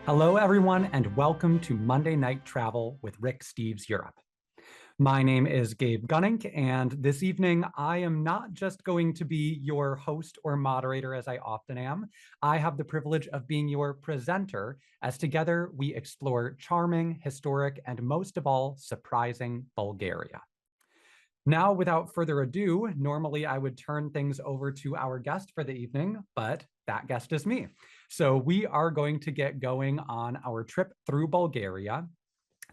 Hello, everyone, and welcome to Monday Night Travel with Rick Steves Europe. My name is Gabe Gunnink, and this evening I am not just going to be your host or moderator as I often am. I have the privilege of being your presenter as together we explore charming, historic, and most of all, surprising Bulgaria. Now, without further ado, normally I would turn things over to our guest for the evening, but that guest is me. So we are going to get going on our trip through Bulgaria.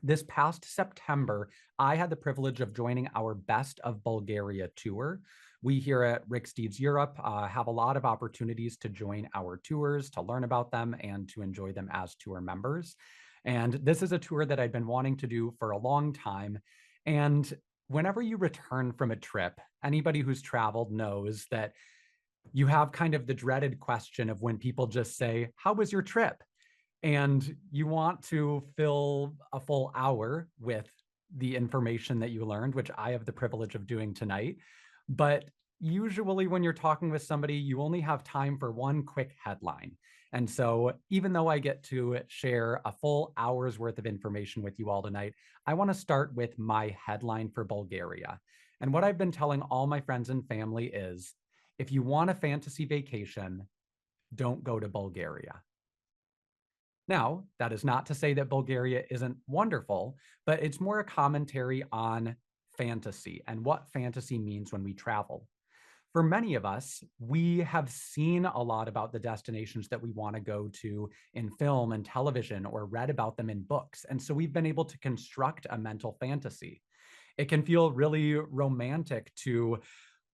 This past September, I had the privilege of joining our Best of Bulgaria tour. We here at Rick Steves Europe have a lot of opportunities to join our tours, to learn about them, and to enjoy them as tour members. And this is a tour that I've been wanting to do for a long time. And whenever you return from a trip, anybody who's traveled knows that you have kind of the dreaded question of when people just say, "How was your trip?" And you want to fill a full hour with the information that you learned, which I have the privilege of doing tonight. But usually when you're talking with somebody, you only have time for one quick headline. And so even though I get to share a full hour's worth of information with you all tonight, I want to start with my headline for Bulgaria. And what I've been telling all my friends and family is, if you want a fantasy vacation, don't go to Bulgaria. Now, that is not to say that Bulgaria isn't wonderful, but it's more a commentary on fantasy and what fantasy means when we travel. For many of us, we have seen a lot about the destinations that we want to go to in film and television or read about them in books. And so we've been able to construct a mental fantasy. It can feel really romantic to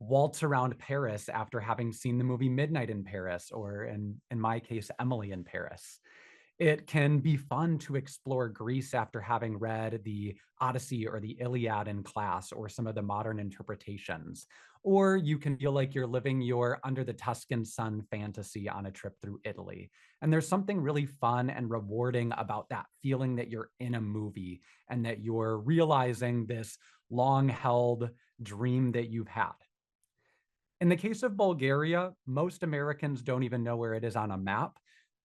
waltz around Paris after having seen the movie Midnight in Paris, or in my case, Emily in Paris. It can be fun to explore Greece after having read the Odyssey or the Iliad in class or some of the modern interpretations. Or you can feel like you're living your under the Tuscan sun fantasy on a trip through Italy. And there's something really fun and rewarding about that feeling that you're in a movie and that you're realizing this long-held dream that you've had. In the case of Bulgaria, most Americans don't even know where it is on a map,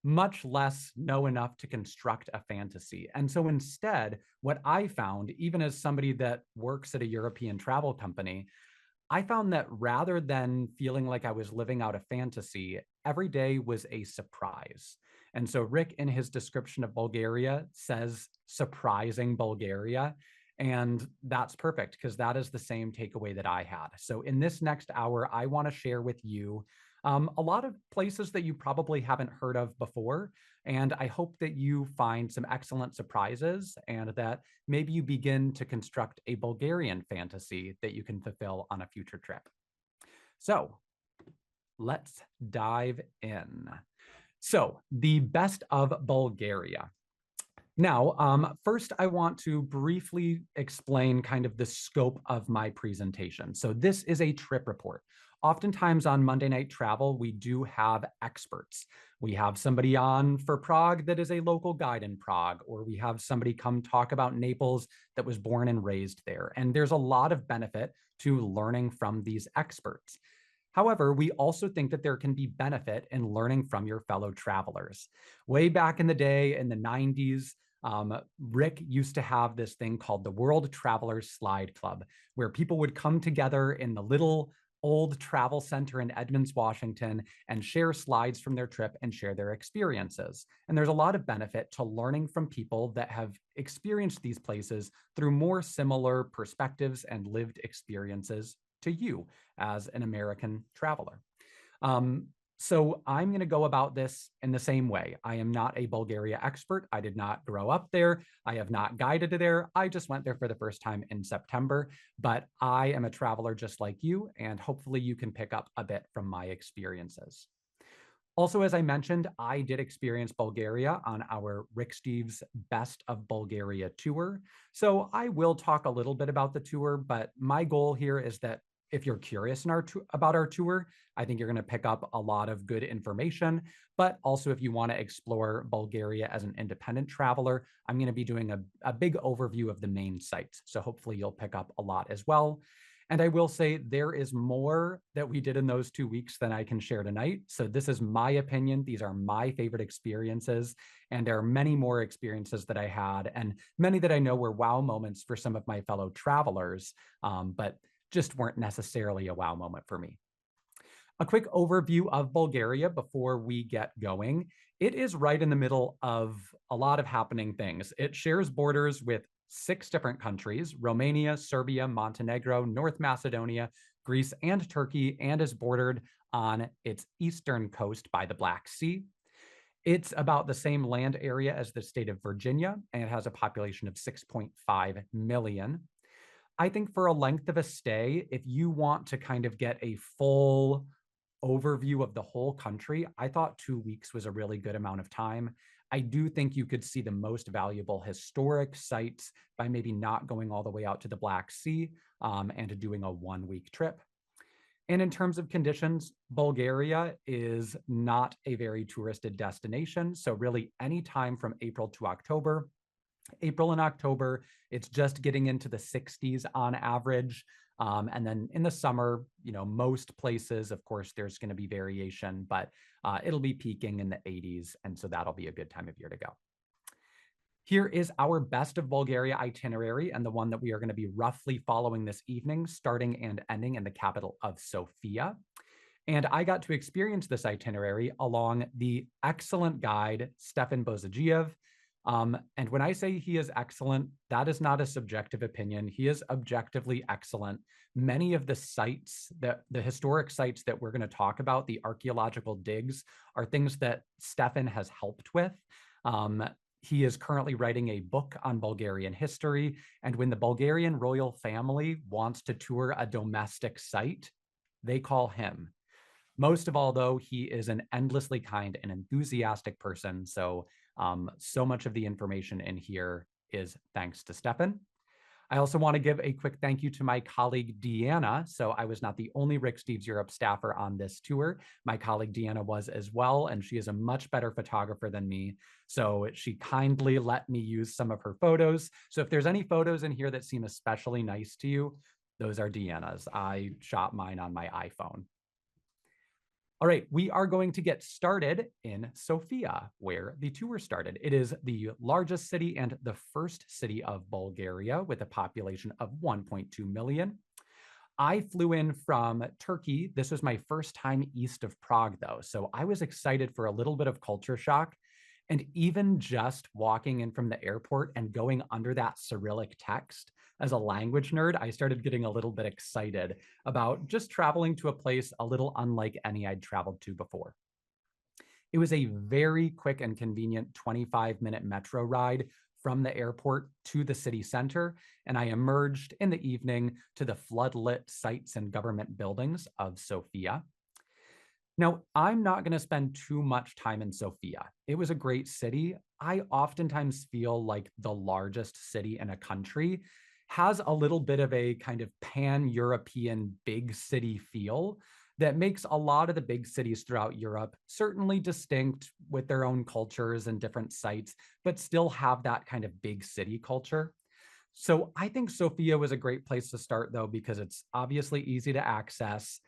much less know enough to construct a fantasy. And so instead, what I found, even as somebody that works at a European travel company, I found that rather than feeling like I was living out a fantasy, every day was a surprise. And so Rick, in his description of Bulgaria, says surprising Bulgaria. And that's perfect because that is the same takeaway that I had. So in this next hour, I want to share with you a lot of places that you probably haven't heard of before. And I hope that you find some excellent surprises and that maybe you begin to construct a Bulgarian fantasy that you can fulfill on a future trip. So let's dive in. So the best of Bulgaria. Now, first, I want to briefly explain kind of the scope of my presentation. So this is a trip report. Oftentimes on Monday Night Travel, we do have experts. We have somebody on for Prague that is a local guide in Prague, or we have somebody come talk about Naples that was born and raised there. And there's a lot of benefit to learning from these experts. However, we also think that there can be benefit in learning from your fellow travelers. Way back in the day, in the 90s, Rick used to have this thing called the World Travelers Slide Club, where people would come together in the little old travel center in Edmonds, Washington, and share slides from their trip and share their experiences. And there's a lot of benefit to learning from people that have experienced these places through more similar perspectives and lived experiences to you as an American traveler. So I'm going to go about this in the same way. I am not a Bulgaria expert. I did not grow up there. I have not guided there. I just went there for the first time in September, but I am a traveler just like you, and hopefully you can pick up a bit from my experiences. Also, as I mentioned, I did experience Bulgaria on our Rick Steves Best of Bulgaria tour. So I will talk a little bit about the tour, but my goal here is that if you're curious about our tour, I think you're going to pick up a lot of good information. But also, if you want to explore Bulgaria as an independent traveler, I'm going to be doing a big overview of the main sites. So hopefully you'll pick up a lot as well. And I will say there is more that we did in those 2 weeks than I can share tonight. So this is my opinion. These are my favorite experiences. And there are many more experiences that I had, and many that I know were wow moments for some of my fellow travelers, but just weren't necessarily a wow moment for me. A quick overview of Bulgaria before we get going. It is right in the middle of a lot of happening things. It shares borders with 6 different countries: Romania, Serbia, Montenegro, North Macedonia, Greece, and Turkey, and is bordered on its eastern coast by the Black Sea. It's about the same land area as the state of Virginia, and it has a population of 6.5 million. I think for a length of a stay, if you want to kind of get a full overview of the whole country, I thought 2 weeks was a really good amount of time. I do think you could see the most valuable historic sites by maybe not going all the way out to the Black Sea and doing a 1-week trip. And in terms of conditions, Bulgaria is not a very touristed destination. So really any time from April to October. April and October, it's just getting into the 60s on average. And then in the summer, most places, of course, there's going to be variation, but it'll be peaking in the 80s. And so that'll be a good time of year to go. Here is our best of Bulgaria itinerary, and the one that we are going to be roughly following this evening, starting and ending in the capital of Sofia. And I got to experience this itinerary along the excellent guide, Stefan Bozagiev. And when I say he is excellent, that is not a subjective opinion. He is objectively excellent. Many of the sites, the historic sites that we're going to talk about, the archaeological digs, are things that Stefan has helped with. He is currently writing a book on Bulgarian history. And when the Bulgarian royal family wants to tour a domestic site, they call him. Most of all, though, he is an endlessly kind and enthusiastic person. So much of the information in here is thanks to Stefan. I also want to give a quick thank you to my colleague, Deanna. So I was not the only Rick Steves Europe staffer on this tour. My colleague, Deanna, was as well, and she is a much better photographer than me. So she kindly let me use some of her photos. So if there's any photos in here that seem especially nice to you, those are Deanna's. I shot mine on my iPhone. All right, we are going to get started in Sofia, where the tour started. It is the largest city and the first city of Bulgaria with a population of 1.2 million. I flew in from Turkey. This was my first time east of Prague, though, so I was excited for a little bit of culture shock. And even just walking in from the airport and going under that Cyrillic text, as a language nerd, I started getting a little bit excited about just traveling to a place a little unlike any I'd traveled to before. It was a very quick and convenient 25-minute metro ride from the airport to the city center, and I emerged in the evening to the floodlit sites and government buildings of Sofia. Now, I'm not going to spend too much time in Sofia. It was a great city. I oftentimes feel like the largest city in a country has a little bit of a kind of pan-European big city feel that makes a lot of the big cities throughout Europe certainly distinct with their own cultures and different sites, but still have that kind of big city culture. So I think Sofia was a great place to start, though, because it's obviously easy to access.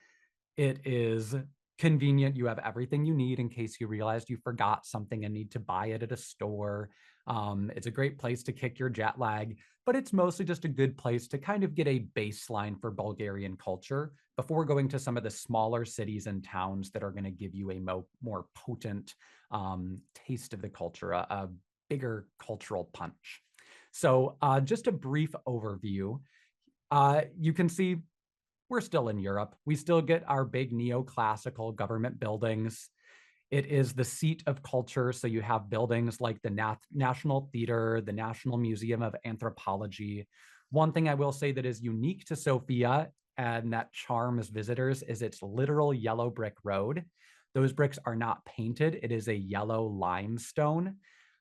It is convenient. You have everything you need in case you realized you forgot something and need to buy it at a store. It's a great place to kick your jet lag, but it's mostly just a good place to kind of get a baseline for Bulgarian culture before going to some of the smaller cities and towns that are going to give you a more potent taste of the culture, a bigger cultural punch. So just a brief overview. You can see we're still in Europe. We still get our big neoclassical government buildings. It is the seat of culture. So you have buildings like the National Theater, the National Museum of Anthropology. One thing I will say that is unique to Sofia and that charms visitors is its literal yellow brick road. Those bricks are not painted. It is a yellow limestone.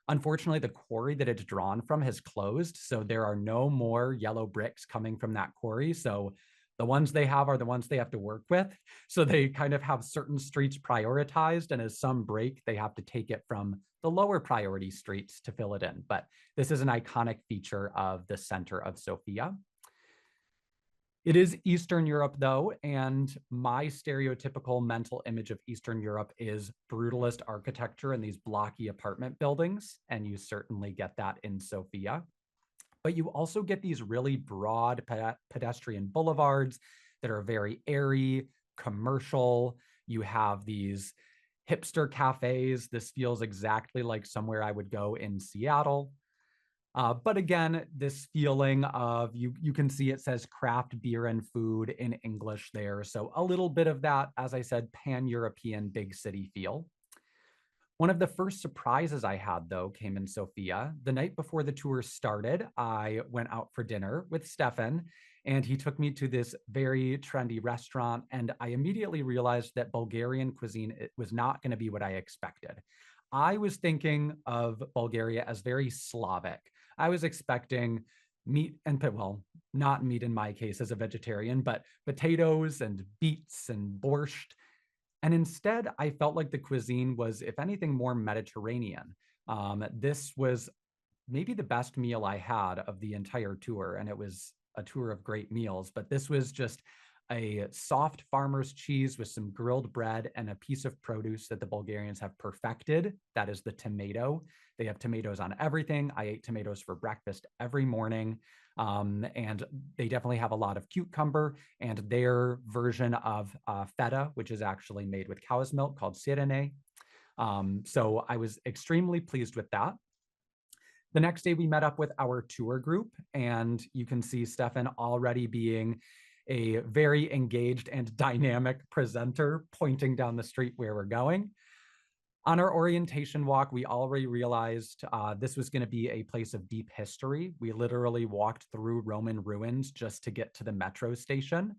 Unfortunately, the quarry that it's drawn from has closed. So there are no more yellow bricks coming from that quarry. So the ones they have are the ones they have to work with. So they kind of have certain streets prioritized, and as some break, they have to take it from the lower priority streets to fill it in. But this is an iconic feature of the center of Sofia. It is Eastern Europe, though, and my stereotypical mental image of Eastern Europe is brutalist architecture and these blocky apartment buildings, and you certainly get that in Sofia. But you also get these really broad pedestrian boulevards that are very airy, commercial. You have these hipster cafes. This feels exactly like somewhere I would go in Seattle. But again, this feeling of you can see it says craft beer and food in English there. So a little bit of that, as I said, pan-European big city feel. One of the first surprises I had, though, came in Sofia. The night before the tour started, I went out for dinner with Stefan, and he took me to this very trendy restaurant. And I immediately realized that Bulgarian cuisine was not going to be what I expected. I was thinking of Bulgaria as very Slavic. I was expecting meat and, well, not meat in my case as a vegetarian, but potatoes and beets and borscht. And instead, I felt like the cuisine was, if anything, more Mediterranean. This was maybe the best meal I had of the entire tour, and it was a tour of great meals, but this was just a soft farmer's cheese with some grilled bread and a piece of produce that the Bulgarians have perfected. That is the tomato. They have tomatoes on everything. I ate tomatoes for breakfast every morning. And they definitely have a lot of cucumber, and their version of feta, which is actually made with cow's milk, called sirene. So I was extremely pleased with that. The next day we met up with our tour group, and you can see Stefan already being a very engaged and dynamic presenter, pointing down the street where we're going. On our orientation walk, we already realized this was going to be a place of deep history. We literally walked through Roman ruins just to get to the metro station.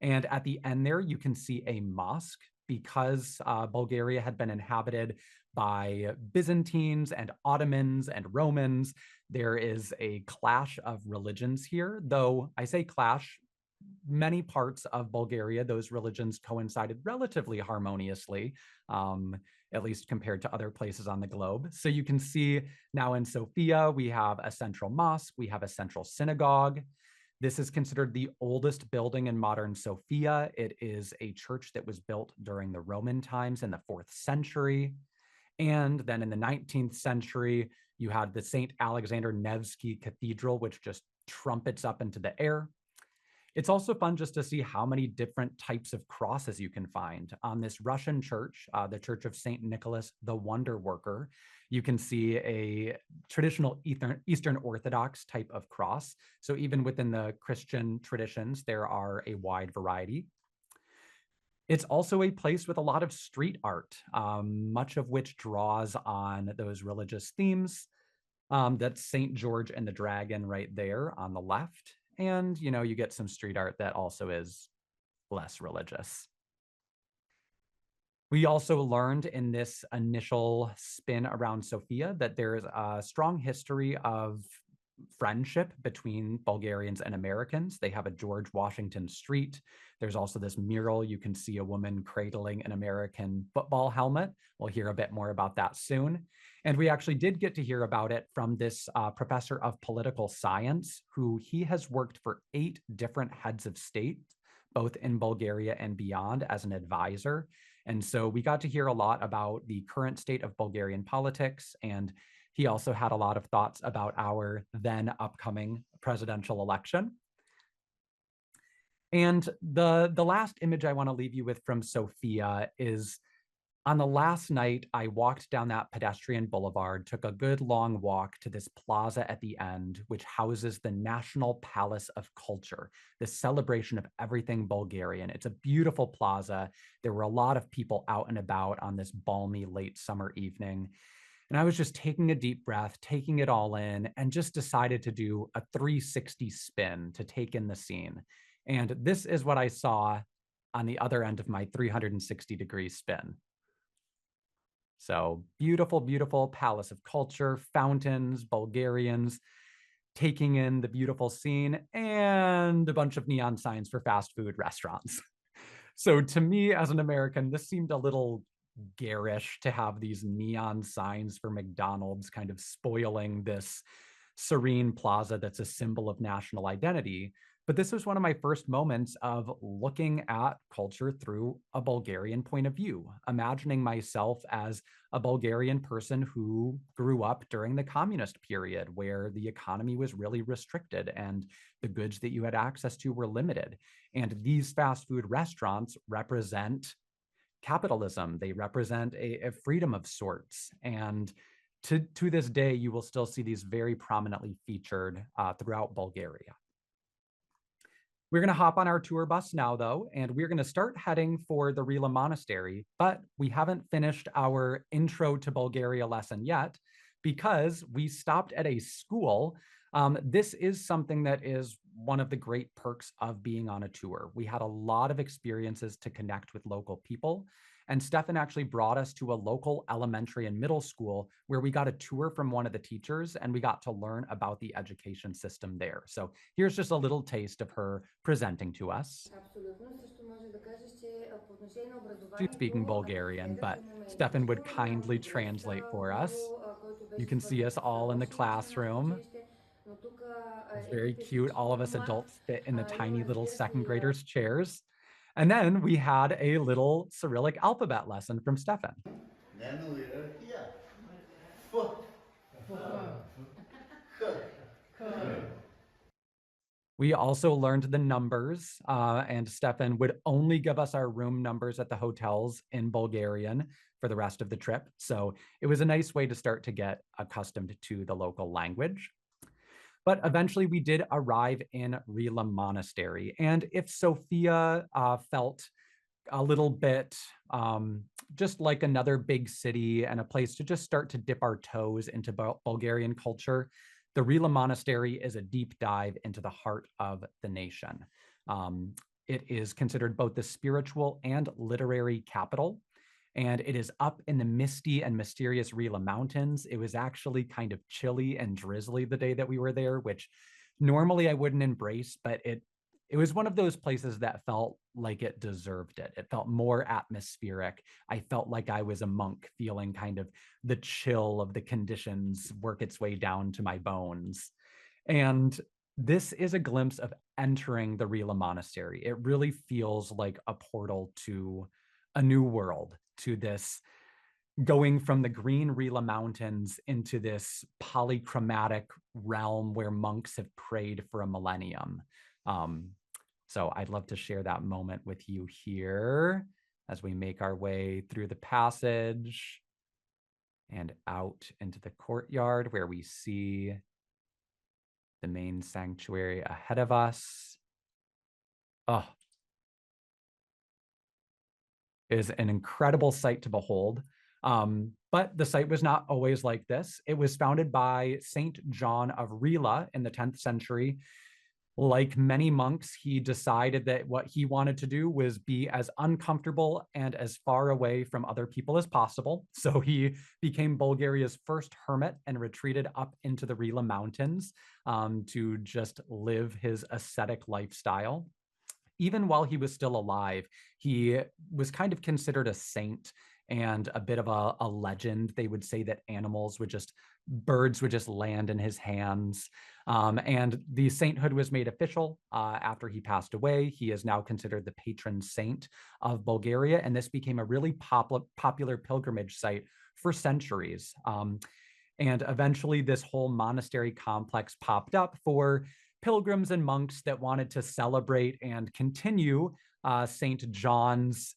And at the end there, you can see a mosque. Because Bulgaria had been inhabited by Byzantines and Ottomans and Romans, there is a clash of religions here. Though I say clash, many parts of Bulgaria, those religions coincided relatively harmoniously, at least compared to other places on the globe. So you can see now in Sofia, we have a central mosque, we have a central synagogue. This is considered the oldest building in modern Sofia. It is a church that was built during the Roman times in the 4th century. And then in the 19th century, you had the St. Alexander Nevsky Cathedral, which just trumpets up into the air. It's also fun just to see how many different types of crosses you can find. On this Russian church, the Church of St. Nicholas the Wonder Worker, you can see a traditional Eastern Orthodox type of cross. So even within the Christian traditions, there are a wide variety. It's also a place with a lot of street art, much of which draws on those religious themes. That's St. George and the Dragon right there on the left. And, you know, you get some street art that also is less religious. We also learned in this initial spin around Sofia that there is a strong history of friendship between Bulgarians and Americans. They have a George Washington Street. There's also this mural. You can see a woman cradling an American football helmet. We'll hear a bit more about that soon. And we actually did get to hear about it from this professor of political science, who he has worked for 8 different heads of state, both in Bulgaria and beyond, as an advisor. And so we got to hear a lot about the current state of Bulgarian politics, and he also had a lot of thoughts about our then upcoming presidential election. And the last image I want to leave you with from Sofia is on the last night, I walked down that pedestrian boulevard, took a good long walk to this plaza at the end, which houses the National Palace of Culture, this celebration of everything Bulgarian. It's a beautiful plaza. There were a lot of people out and about on this balmy late summer evening. And I was just taking a deep breath, taking it all in, and just decided to do a 360 spin to take in the scene. And this is what I saw on the other end of my 360-degree spin. So beautiful, beautiful Palace of Culture, fountains, Bulgarians, taking in the beautiful scene, and a bunch of neon signs for fast food restaurants. So to me, as an American, this seemed a little garish to have these neon signs for McDonald's kind of spoiling this serene plaza that's a symbol of national identity. But this was one of my first moments of looking at culture through a Bulgarian point of view, imagining myself as a Bulgarian person who grew up during the communist period where the economy was really restricted and the goods that you had access to were limited. And these fast food restaurants represent capitalism. They represent a freedom of sorts. And to this day, you will still see these very prominently featured throughout Bulgaria. We're going to hop on our tour bus now, though, and we're going to start heading for the Rila Monastery, but we haven't finished our intro to Bulgaria lesson yet because we stopped at a school. This is something that is one of the great perks of being on a tour. We had a lot of experiences to connect with local people. And Stefan actually brought us to a local elementary and middle school where we got a tour from one of the teachers and we got to learn about the education system there. So here's just a little taste of her presenting to us. She's speaking Bulgarian, but Stefan would kindly translate for us. You can see us all in the classroom. It's very cute. All of us adults fit in the tiny little second graders' chairs. And then we had a little Cyrillic alphabet lesson from Stefan. We also learned the numbers, and Stefan would only give us our room numbers at the hotels in Bulgarian for the rest of the trip. So it was a nice way to start to get accustomed to the local language. But eventually we did arrive in Rila Monastery. And if Sofia felt a little bit just like another big city and a place to just start to dip our toes into Bulgarian culture, the Rila Monastery is a deep dive into the heart of the nation. It is considered both the spiritual and literary capital, and it is up in the misty and mysterious Rila Mountains. It was actually kind of chilly and drizzly the day that we were there, which normally I wouldn't embrace, but it was one of those places that felt like it deserved it. It felt more atmospheric. I felt like I was a monk, feeling kind of the chill of the conditions work its way down to my bones. And this is a glimpse of entering the Rila Monastery. It really feels like a portal to a new world, to this going from the green Rila Mountains into this polychromatic realm where monks have prayed for a millennium. So I'd love to share that moment with you here as we make our way through the passage and out into the courtyard where we see the main sanctuary ahead of us. Oh, it is an incredible sight to behold. But the site was not always like this. It was founded by Saint John of Rila in the 10th century. Like many monks, he decided that what he wanted to do was be as uncomfortable and as far away from other people as possible. So he became Bulgaria's first hermit and retreated up into the Rila Mountains to just live his ascetic lifestyle. Even while he was still alive, he was kind of considered a saint and a bit of a legend. They would say that birds would just land in his hands. And the sainthood was made official after he passed away. He is now considered the patron saint of Bulgaria, and this became a really popular pilgrimage site for centuries. And eventually this whole monastery complex popped up for pilgrims and monks that wanted to celebrate and continue St. John's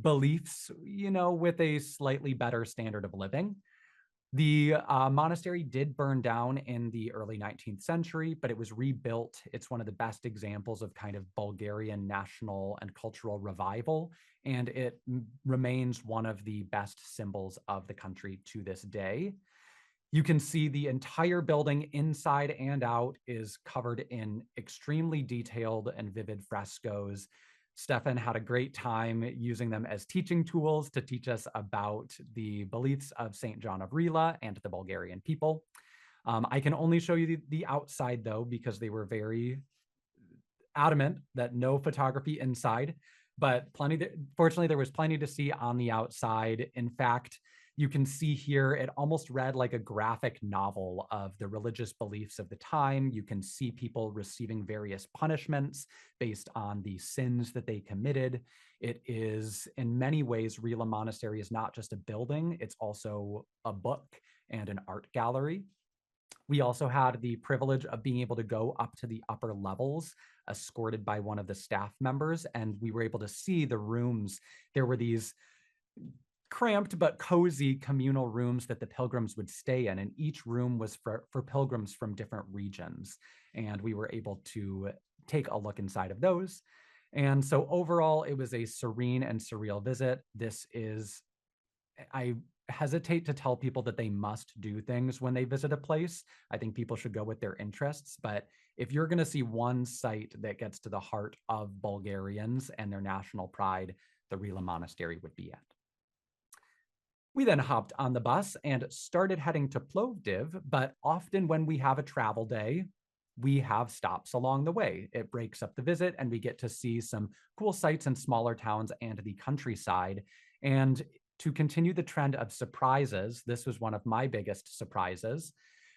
beliefs, with a slightly better standard of living. The monastery did burn down in the early 19th century, but it was rebuilt. It's one of the best examples of kind of Bulgarian national and cultural revival, and it remains one of the best symbols of the country to this day. You can see the entire building inside and out is covered in extremely detailed and vivid frescoes. Stefan had a great time using them as teaching tools to teach us about the beliefs of St. John of Rila and the Bulgarian people. I can only show you the outside, though, because they were very adamant that no photography inside, but fortunately, there was plenty to see on the outside. In fact, You can see here, it almost read like a graphic novel of the religious beliefs of the time. You can see people receiving various punishments based on the sins that they committed. It is, in many ways, Rila Monastery is not just a building, it's also a book and an art gallery. We also had the privilege of being able to go up to the upper levels, escorted by one of the staff members, and we were able to see the rooms. There were these cramped but cozy communal rooms that the pilgrims would stay in, and each room was for pilgrims from different regions. And we were able to take a look inside of those. And so overall, it was a serene and surreal visit. This is, I hesitate to tell people that they must do things when they visit a place. I think people should go with their interests. But if you're going to see one site that gets to the heart of Bulgarians and their national pride, the Rila Monastery would be it. We then hopped on the bus and started heading to Plovdiv, but often when we have a travel day, we have stops along the way. It breaks up the visit and we get to see some cool sights in smaller towns and the countryside. And to continue the trend of surprises, this was one of my biggest surprises.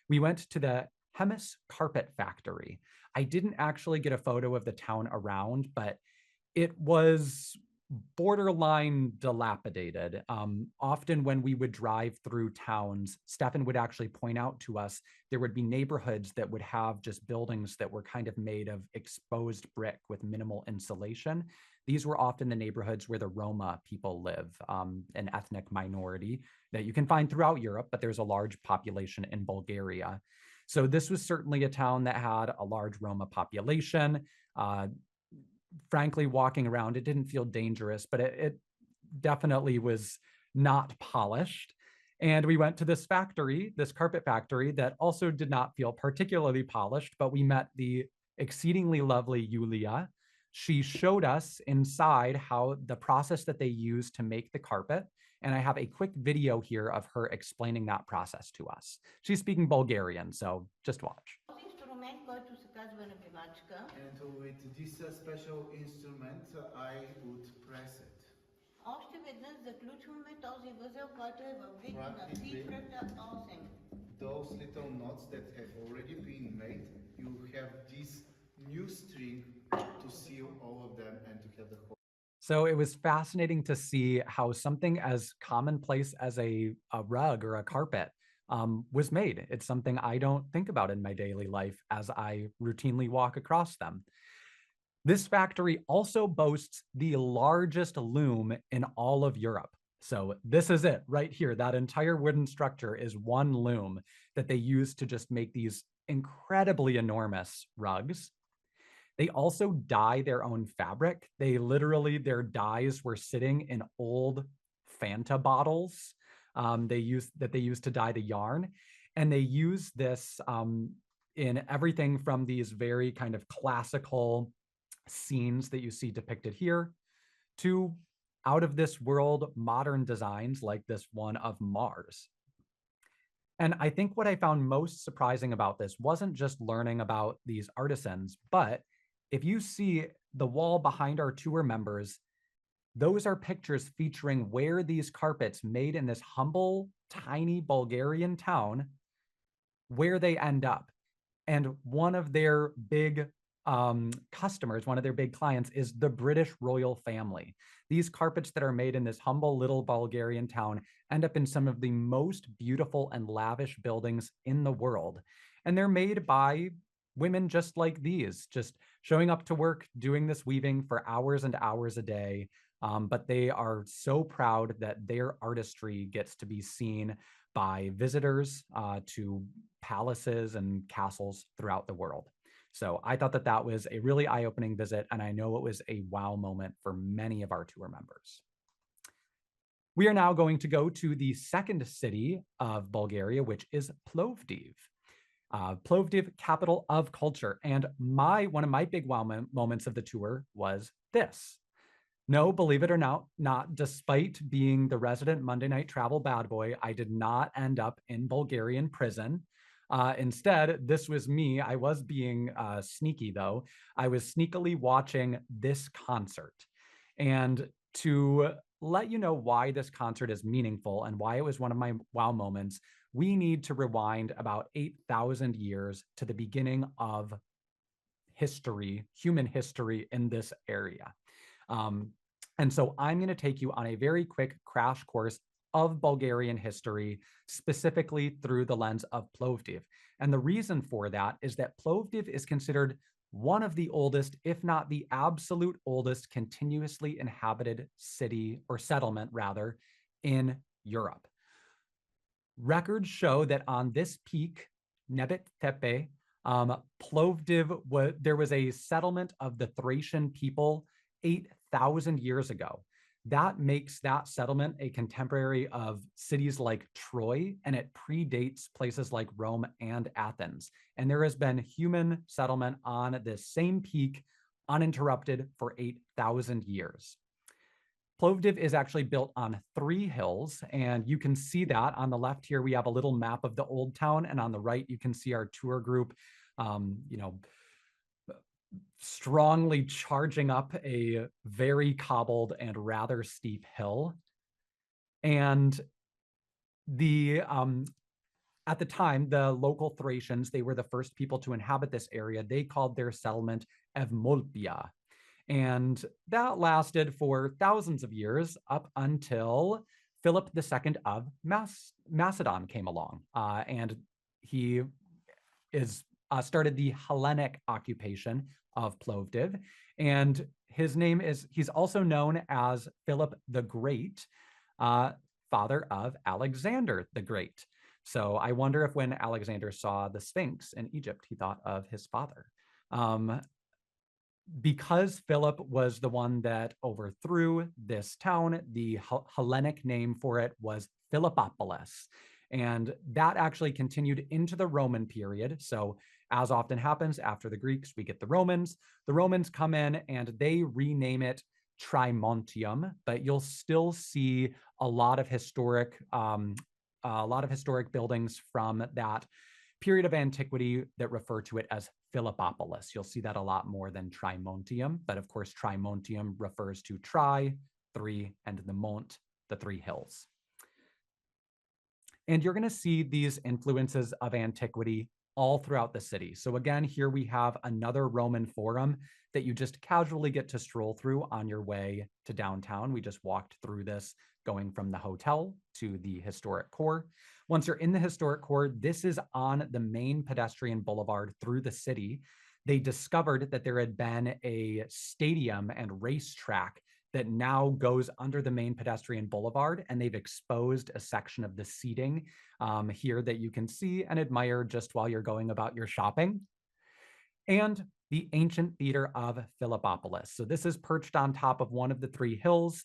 We went to the Hemus carpet factory. I didn't actually get a photo of the town around, but it was borderline dilapidated. Often when we would drive through towns, Stefan would actually point out to us, there would be neighborhoods that would have just buildings that were kind of made of exposed brick with minimal insulation. These were often the neighborhoods where the Roma people live, an ethnic minority that you can find throughout Europe, but there's a large population in Bulgaria. So this was certainly a town that had a large Roma population. Frankly, walking around, it didn't feel dangerous, but it definitely was not polished. And we went to this factory, this carpet factory, that also did not feel particularly polished, but we met the exceedingly lovely Yulia. She showed us inside how the process that they use to make the carpet. And I have a quick video here of her explaining that process to us. She's speaking Bulgarian, so just watch. And with this special instrument, I would press it. Those little knots that have already been made, you have this new string to seal all of them and to have the whole. So it was fascinating to see how something as commonplace as a rug or a carpet was made. It's something I don't think about in my daily life as I routinely walk across them. This factory also boasts the largest loom in all of Europe. So this is it right here. That entire wooden structure is one loom that they use to just make these incredibly enormous rugs. They also dye their own fabric. They literally, their dyes were sitting in old Fanta bottles they use to dye the yarn. And they use this in everything from these very kind of classical scenes that you see depicted here to out of this world modern designs like this one of Mars. And I think what I found most surprising about this wasn't just learning about these artisans, but if you see the wall behind our tour members, those are pictures featuring where these carpets made in this humble, tiny Bulgarian town, where they end up. And one of their big customers, one of their big clients is the British royal family. These carpets that are made in this humble little Bulgarian town end up in some of the most beautiful and lavish buildings in the world. And they're made by women just like these, just showing up to work, doing this weaving for hours and hours a day. But they are so proud that their artistry gets to be seen by visitors to palaces and castles throughout the world. So I thought that that was a really eye-opening visit, and I know it was a wow moment for many of our tour members. We are now going to go to the second city of Bulgaria, which is Plovdiv. Plovdiv, capital of culture. And one of my big wow moments of the tour was this. No, believe it or not, despite being the resident Monday Night Travel bad boy, I did not end up in Bulgarian prison. Instead, this was me. I was being sneaky, though. I was sneakily watching this concert. And to let you know why this concert is meaningful and why it was one of my wow moments, we need to rewind about 8,000 years to the beginning of history, human history in this area. And so I'm going to take you on a very quick crash course of Bulgarian history, specifically through the lens of Plovdiv. And the reason for that is that Plovdiv is considered one of the oldest, if not the absolute oldest, continuously inhabited city or settlement, rather, in Europe. Records show that on this peak, Nebet Tepe, Plovdiv, there was a settlement of the Thracian people 8,000 years ago. That makes that settlement a contemporary of cities like Troy, and it predates places like Rome and Athens. And there has been human settlement on this same peak uninterrupted for 8,000 years. Plovdiv is actually built on 3 hills, and you can see that on the left here. We have a little map of the old town, and on the right, you can see our tour group, strongly charging up a very cobbled and rather steep hill. And at the time, the local Thracians, they were the first people to inhabit this area. They called their settlement Evmolpia. And that lasted for thousands of years up until Philip II of Macedon came along. And he started the Hellenic occupation of Plovdiv. And he's also known as Philip the Great, father of Alexander the Great. So I wonder if when Alexander saw the Sphinx in Egypt, he thought of his father. Because Philip was the one that overthrew this town, the Hellenic name for it was Philippopolis. And that actually continued into the Roman period. So as often happens after the Greeks, we get the Romans. The Romans come in and they rename it Trimontium, but you'll still see a lot of historic buildings from that period of antiquity that refer to it as Philippopolis. You'll see that a lot more than Trimontium, but of course, Trimontium refers to tri, 3, and the mont, the 3 hills. And you're going to see these influences of antiquity all throughout the city. So again, here we have another Roman forum that you just casually get to stroll through on your way to downtown. We just walked through this going from the hotel to the historic core. Once you're in the historic core, this is on the main pedestrian boulevard through the city. They discovered that there had been a stadium and racetrack that now goes under the main pedestrian boulevard, and they've exposed a section of the seating here that you can see and admire just while you're going about your shopping. And the ancient theater of Philippopolis. So this is perched on top of one of the 3 hills.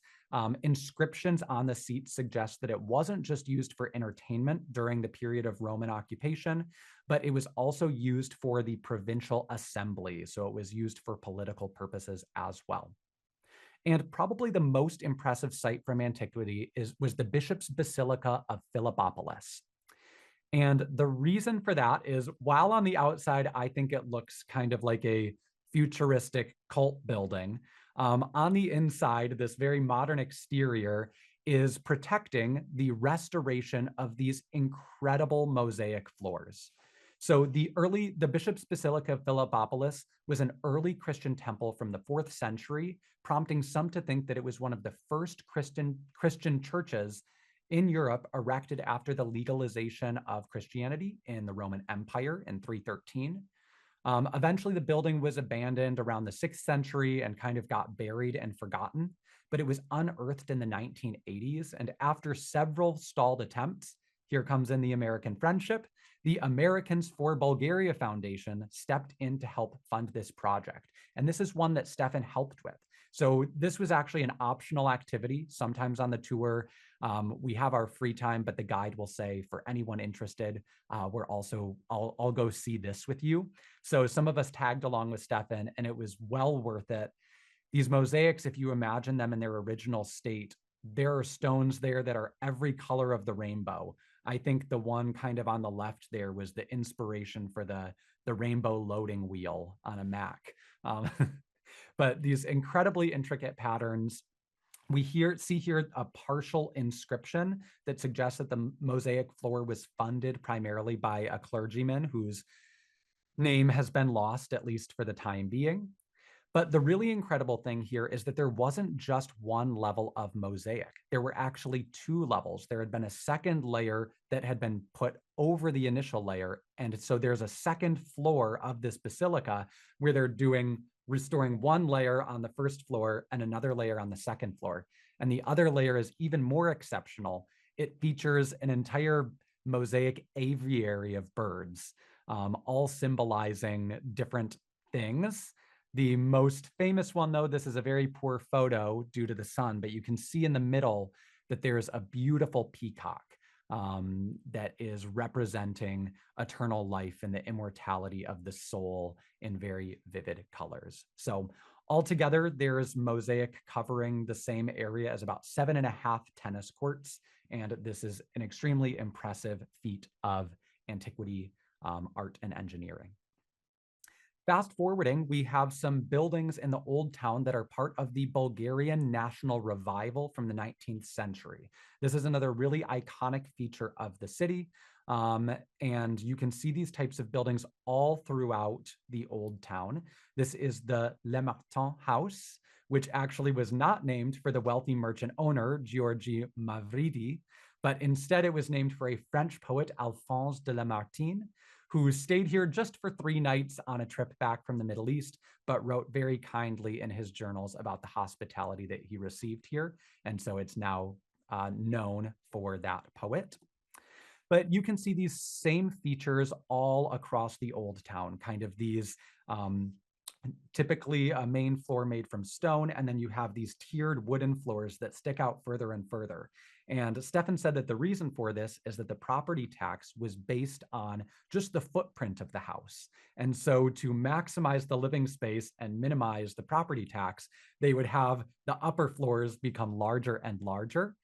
Inscriptions on the seat suggest that it wasn't just used for entertainment during the period of Roman occupation, but it was also used for the provincial assembly. So it was used for political purposes as well. And probably the most impressive site from antiquity was the Bishop's Basilica of Philippopolis. And the reason for that is, while on the outside, I think it looks kind of like a futuristic cult building, on the inside, this very modern exterior is protecting the restoration of these incredible mosaic floors. So the Bishop's Basilica of Philippopolis was an early Christian temple from the 4th century, prompting some to think that it was one of the first Christian churches in Europe erected after the legalization of Christianity in the Roman Empire in 313. Eventually, the building was abandoned around the 6th century and kind of got buried and forgotten, but it was unearthed in the 1980s. And after several stalled attempts, here comes in the American friendship, the Americans for Bulgaria Foundation stepped in to help fund this project. And this is one that Stefan helped with. So this was actually an optional activity. Sometimes on the tour, we have our free time, but the guide will say, for anyone interested, I'll go see this with you. So some of us tagged along with Stefan, and it was well worth it. These mosaics, if you imagine them in their original state, there are stones there that are every color of the rainbow. I think the one kind of on the left there was the inspiration for the rainbow loading wheel on a Mac. But these incredibly intricate patterns. We see here a partial inscription that suggests that the mosaic floor was funded primarily by a clergyman whose name has been lost, at least for the time being. But the really incredible thing here is that there wasn't just one level of mosaic. There were actually two levels. There had been a second layer that had been put over the initial layer. And so there's a second floor of this basilica where they're restoring one layer on the first floor and another layer on the second floor. And the other layer is even more exceptional. It features an entire mosaic aviary of birds, all symbolizing different things. The most famous one, though, this is a very poor photo due to the sun, but you can see in the middle that there's a beautiful peacock that is representing eternal life and the immortality of the soul in very vivid colors. So altogether, there's mosaic covering the same area as about 7.5 tennis courts, and this is an extremely impressive feat of antiquity, art, and engineering. Fast forwarding, we have some buildings in the Old Town that are part of the Bulgarian National Revival from the 19th century. This is another really iconic feature of the city. And you can see these types of buildings all throughout the Old Town. This is the Le Martin House, which actually was not named for the wealthy merchant owner, Giorgi Mavridi, but instead it was named for a French poet, Alphonse de Lamartine, who stayed here just for 3 nights on a trip back from the Middle East, but wrote very kindly in his journals about the hospitality that he received here. And so it's now known for that poet. But you can see these same features all across the Old Town, kind of these typically a main floor made from stone, and then you have these tiered wooden floors that stick out further and further. And Stefan said that the reason for this is that the property tax was based on just the footprint of the house. And so to maximize the living space and minimize the property tax, they would have the upper floors become larger and larger.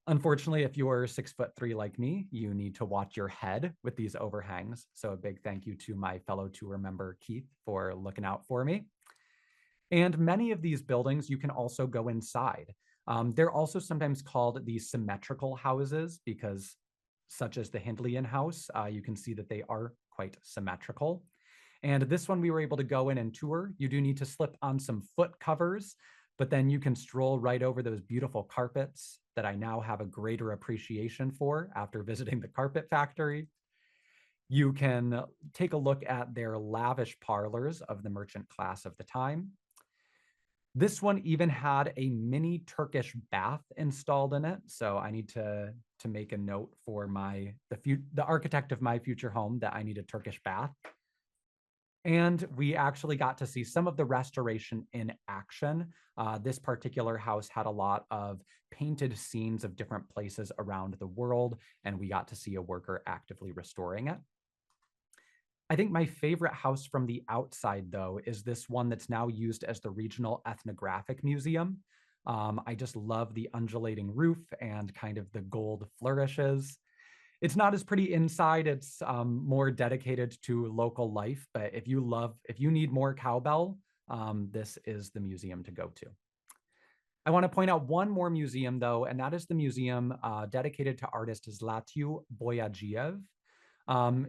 Unfortunately, if you're 6'3" like me, you need to watch your head with these overhangs. So a big thank you to my fellow tour member, Keith, for looking out for me. And many of these buildings, you can also go inside. They're also sometimes called the symmetrical houses because, such as the Hindleyan house, you can see that they are quite symmetrical. And this one we were able to go in and tour. You do need to slip on some foot covers, but then you can stroll right over those beautiful carpets that I now have a greater appreciation for after visiting the carpet factory. You can take a look at their lavish parlors of the merchant class of the time. This one even had a mini Turkish bath installed in it. So I need to make a note for the architect of my future home that I need a Turkish bath. And we actually got to see some of the restoration in action. This particular house had a lot of painted scenes of different places around the world, and we got to see a worker actively restoring it. I think my favorite house from the outside, though, is this one that's now used as the Regional Ethnographic Museum. I just love the undulating roof and kind of the gold flourishes. It's not as pretty inside. It's more dedicated to local life. But if you need more cowbell, this is the museum to go to. I want to point out one more museum, though, and that is the museum dedicated to artist Zlatiu Boyadziev.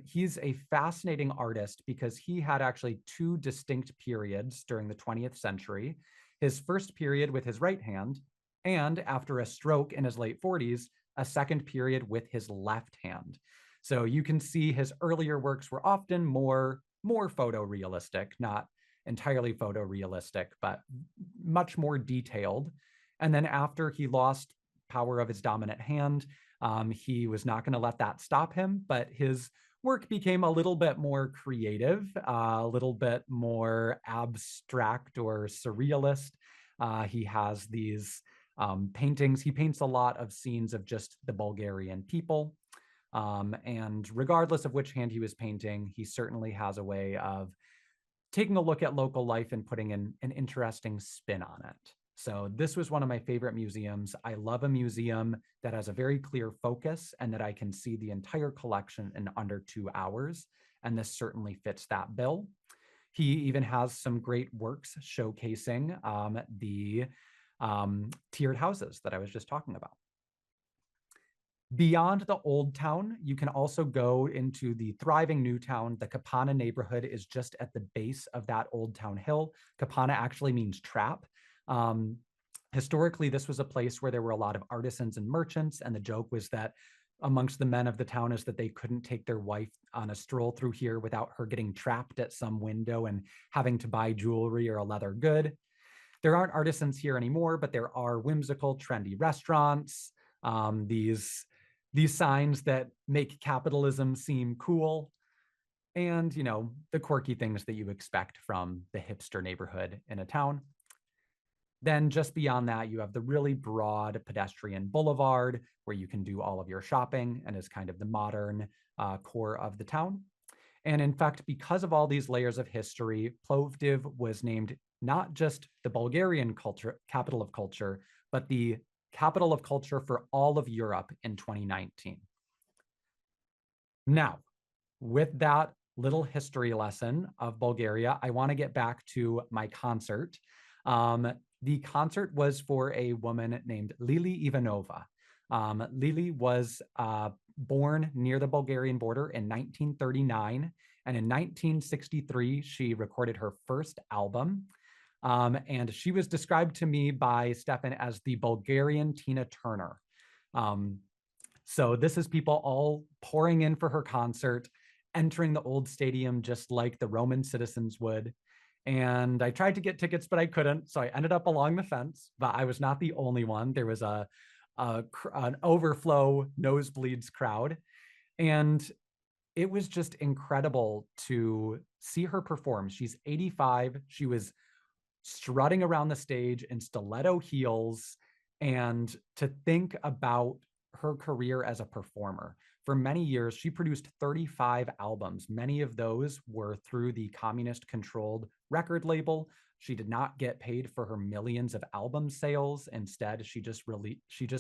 He's a fascinating artist because he had actually 2 distinct periods during the 20th century. His first period with his right hand, and after a stroke in his late 40s, a second period with his left hand. So you can see his earlier works were often more photorealistic, not entirely photorealistic, but much more detailed. And then after he lost power of his dominant hand, he was not going to let that stop him, but his work became a little bit more creative, a little bit more abstract or surrealist. He has these paintings. He paints a lot of scenes of just the Bulgarian people. And regardless of which hand he was painting, he certainly has a way of taking a look at local life and putting an interesting spin on it. So this was one of my favorite museums. I love a museum that has a very clear focus and that I can see the entire collection in under 2 hours. And this certainly fits that bill. He even has some great works showcasing the tiered houses that I was just talking about. Beyond the old town, you can also go into the thriving new town. The Kapana neighborhood is just at the base of that old town hill. Kapana actually means trap. Historically, this was a place where there were a lot of artisans and merchants, and the joke was that amongst the men of the town is that they couldn't take their wife on a stroll through here without her getting trapped at some window and having to buy jewelry or a leather good. There aren't artisans here anymore, but there are whimsical, trendy restaurants, these signs that make capitalism seem cool, and the quirky things that you expect from the hipster neighborhood in a town. Then just beyond that, you have the really broad pedestrian boulevard where you can do all of your shopping and is kind of the modern core of the town. And in fact, because of all these layers of history, Plovdiv was named not just the Bulgarian capital of culture, but the capital of culture for all of Europe in 2019. Now, with that little history lesson of Bulgaria, I want to get back to my concert. The concert was for a woman named Lili Ivanova. Lili was born near the Bulgarian border in 1939, and in 1963, she recorded her first album. And she was described to me by Stefan as the Bulgarian Tina Turner. So this is people all pouring in for her concert, entering the old stadium just like the Roman citizens would. And I tried to get tickets, but I couldn't. So I ended up along the fence, but I was not the only one. There was an overflow nosebleeds crowd. And it was just incredible to see her perform. She's 85. She was strutting around the stage in stiletto heels, and to think about her career as a performer. For many years, she produced 35 albums. Many of those were through the communist-controlled record label. She did not get paid for her millions of album sales. Instead, she just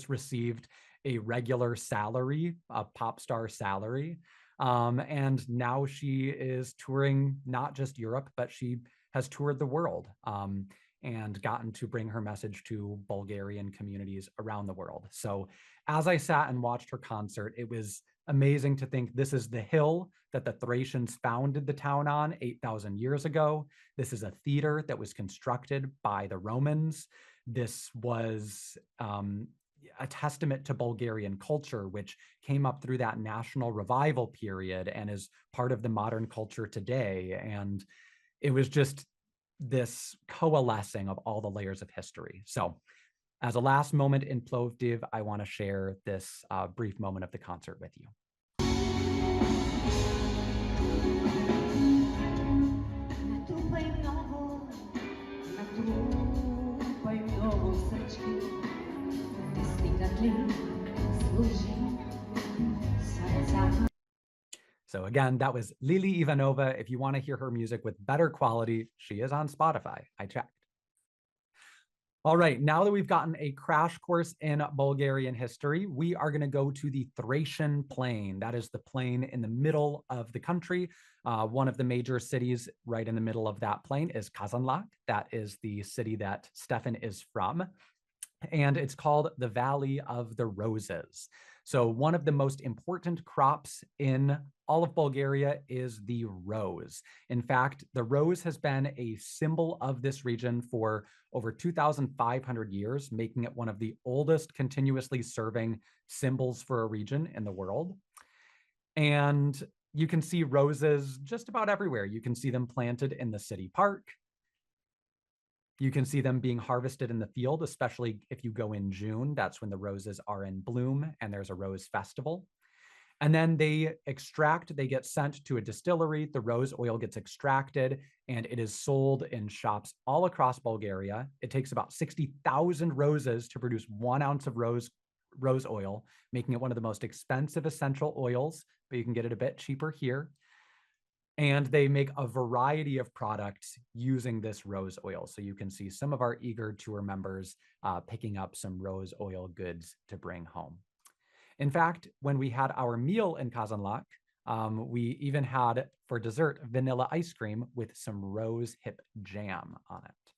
received a regular salary, a pop star salary. And now she is touring not just Europe, but she has toured the world and gotten to bring her message to Bulgarian communities around the world. So as I sat and watched her concert, it was amazing to think this is the hill that the Thracians founded the town on 8,000 years ago. This is a theater that was constructed by the Romans. This was a testament to Bulgarian culture, which came up through that national revival period and is part of the modern culture today. And it was just this coalescing of all the layers of history. So as a last moment in Plovdiv, I want to share this brief moment of the concert with you. So again, that was Lili Ivanova. If you want to hear her music with better quality, she is on Spotify. I checked. All right, now that we've gotten a crash course in Bulgarian history, we are going to go to the Thracian plain. That is the plain in the middle of the country. One of the major cities right in the middle of that plain is Kazanlak. That is the city that Stefan is from. And it's called the Valley of the Roses. So one of the most important crops in all of Bulgaria is the rose. In fact, the rose has been a symbol of this region for over 2,500 years, making it one of the oldest continuously serving symbols for a region in the world. And you can see roses just about everywhere. You can see them planted in the city park. You can see them being harvested in the field, especially if you go in June. That's when the roses are in bloom and there's a rose festival. And then they get sent to a distillery. The rose oil gets extracted and it is sold in shops all across Bulgaria. It takes about 60,000 roses to produce 1 ounce of rose oil, making it one of the most expensive essential oils, but you can get it a bit cheaper here. And they make a variety of products using this rose oil. So you can see some of our eager tour members picking up some rose oil goods to bring home. In fact, when we had our meal in Kazanlak, we even had for dessert vanilla ice cream with some rose hip jam on it.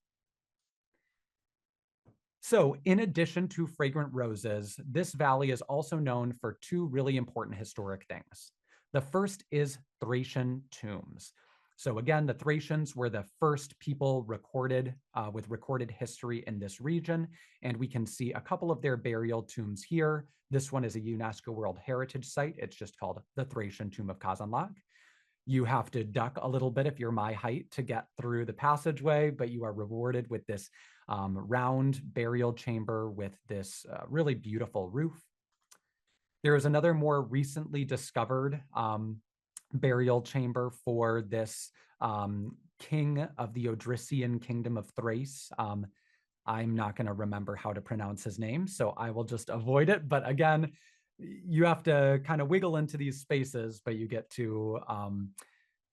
So in addition to fragrant roses, this valley is also known for two really important historic things. The first is Thracian tombs. So again, the Thracians were the first people recorded with recorded history in this region, and we can see a couple of their burial tombs here. This one is a UNESCO World Heritage Site. It's just called the Thracian Tomb of Kazanlak. You have to duck a little bit if you're my height to get through the passageway, but you are rewarded with this round burial chamber with this really beautiful roof. There is another more recently discovered burial chamber for this king of the Odrysian kingdom of Thrace. I'm not going to remember how to pronounce his name, so I will just avoid it. But again, you have to kind of wiggle into these spaces, but you get to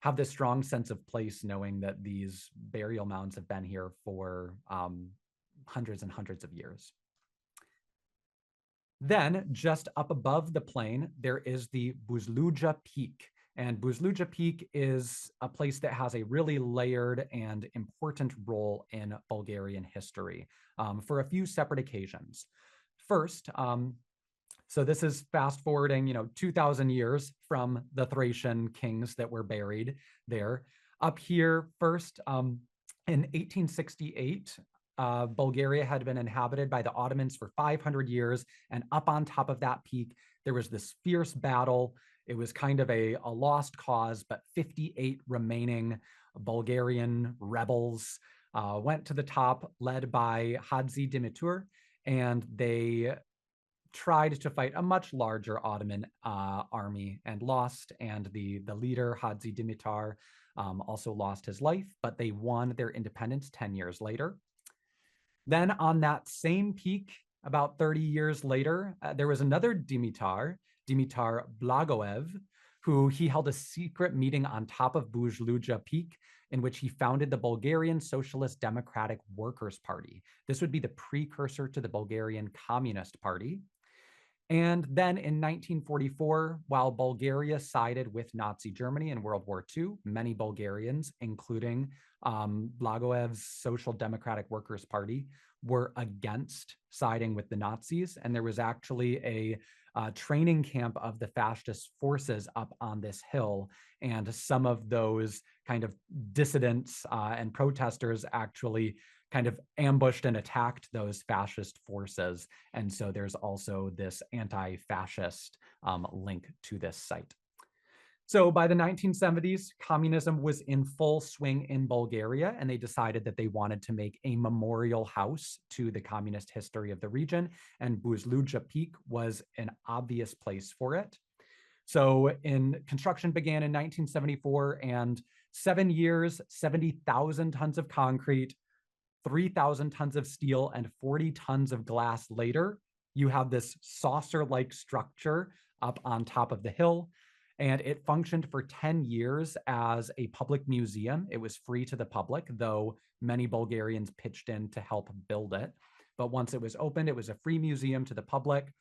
have this strong sense of place, knowing that these burial mounds have been here for hundreds and hundreds of years. Then, just up above the plain, there is the Buzludzha Peak. And Buzludzha Peak is a place that has a really layered and important role in Bulgarian history for a few separate occasions. First, so this is fast forwarding, 2,000 years from the Thracian kings that were buried there. Up here, first, in 1868, Bulgaria had been inhabited by the Ottomans for 500 years. And up on top of that peak, there was this fierce battle. It was kind of a lost cause, but 58 remaining Bulgarian rebels went to the top, led by Hadzi Dimitur, and they tried to fight a much larger Ottoman army and lost. And the leader, Hadzi Dimitar, also lost his life, but they won their independence 10 years later. Then on that same peak, about 30 years later, there was another Dimitar Blagoev, who he held a secret meeting on top of Buzludzha Peak, in which he founded the Bulgarian Socialist Democratic Workers' Party. This would be the precursor to the Bulgarian Communist Party. And then in 1944, while Bulgaria sided with Nazi Germany in World War II, many Bulgarians, including Blagoev's Social Democratic Workers' Party, were against siding with the Nazis. And there was actually a training camp of the fascist forces up on this hill. And some of those kind of dissidents and protesters actually kind of ambushed and attacked those fascist forces. And so there's also this anti-fascist link to this site. So by the 1970s, communism was in full swing in Bulgaria, and they decided that they wanted to make a memorial house to the communist history of the region, and Buzludzha Peak was an obvious place for it. So construction began in 1974, and 7 years, 70,000 tons of concrete, 3,000 tons of steel, and 40 tons of glass later, you have this saucer-like structure up on top of the hill. And it functioned for 10 years as a public museum. It was free to the public, though many Bulgarians pitched in to help build it. But once it was opened, it was a free museum to the public.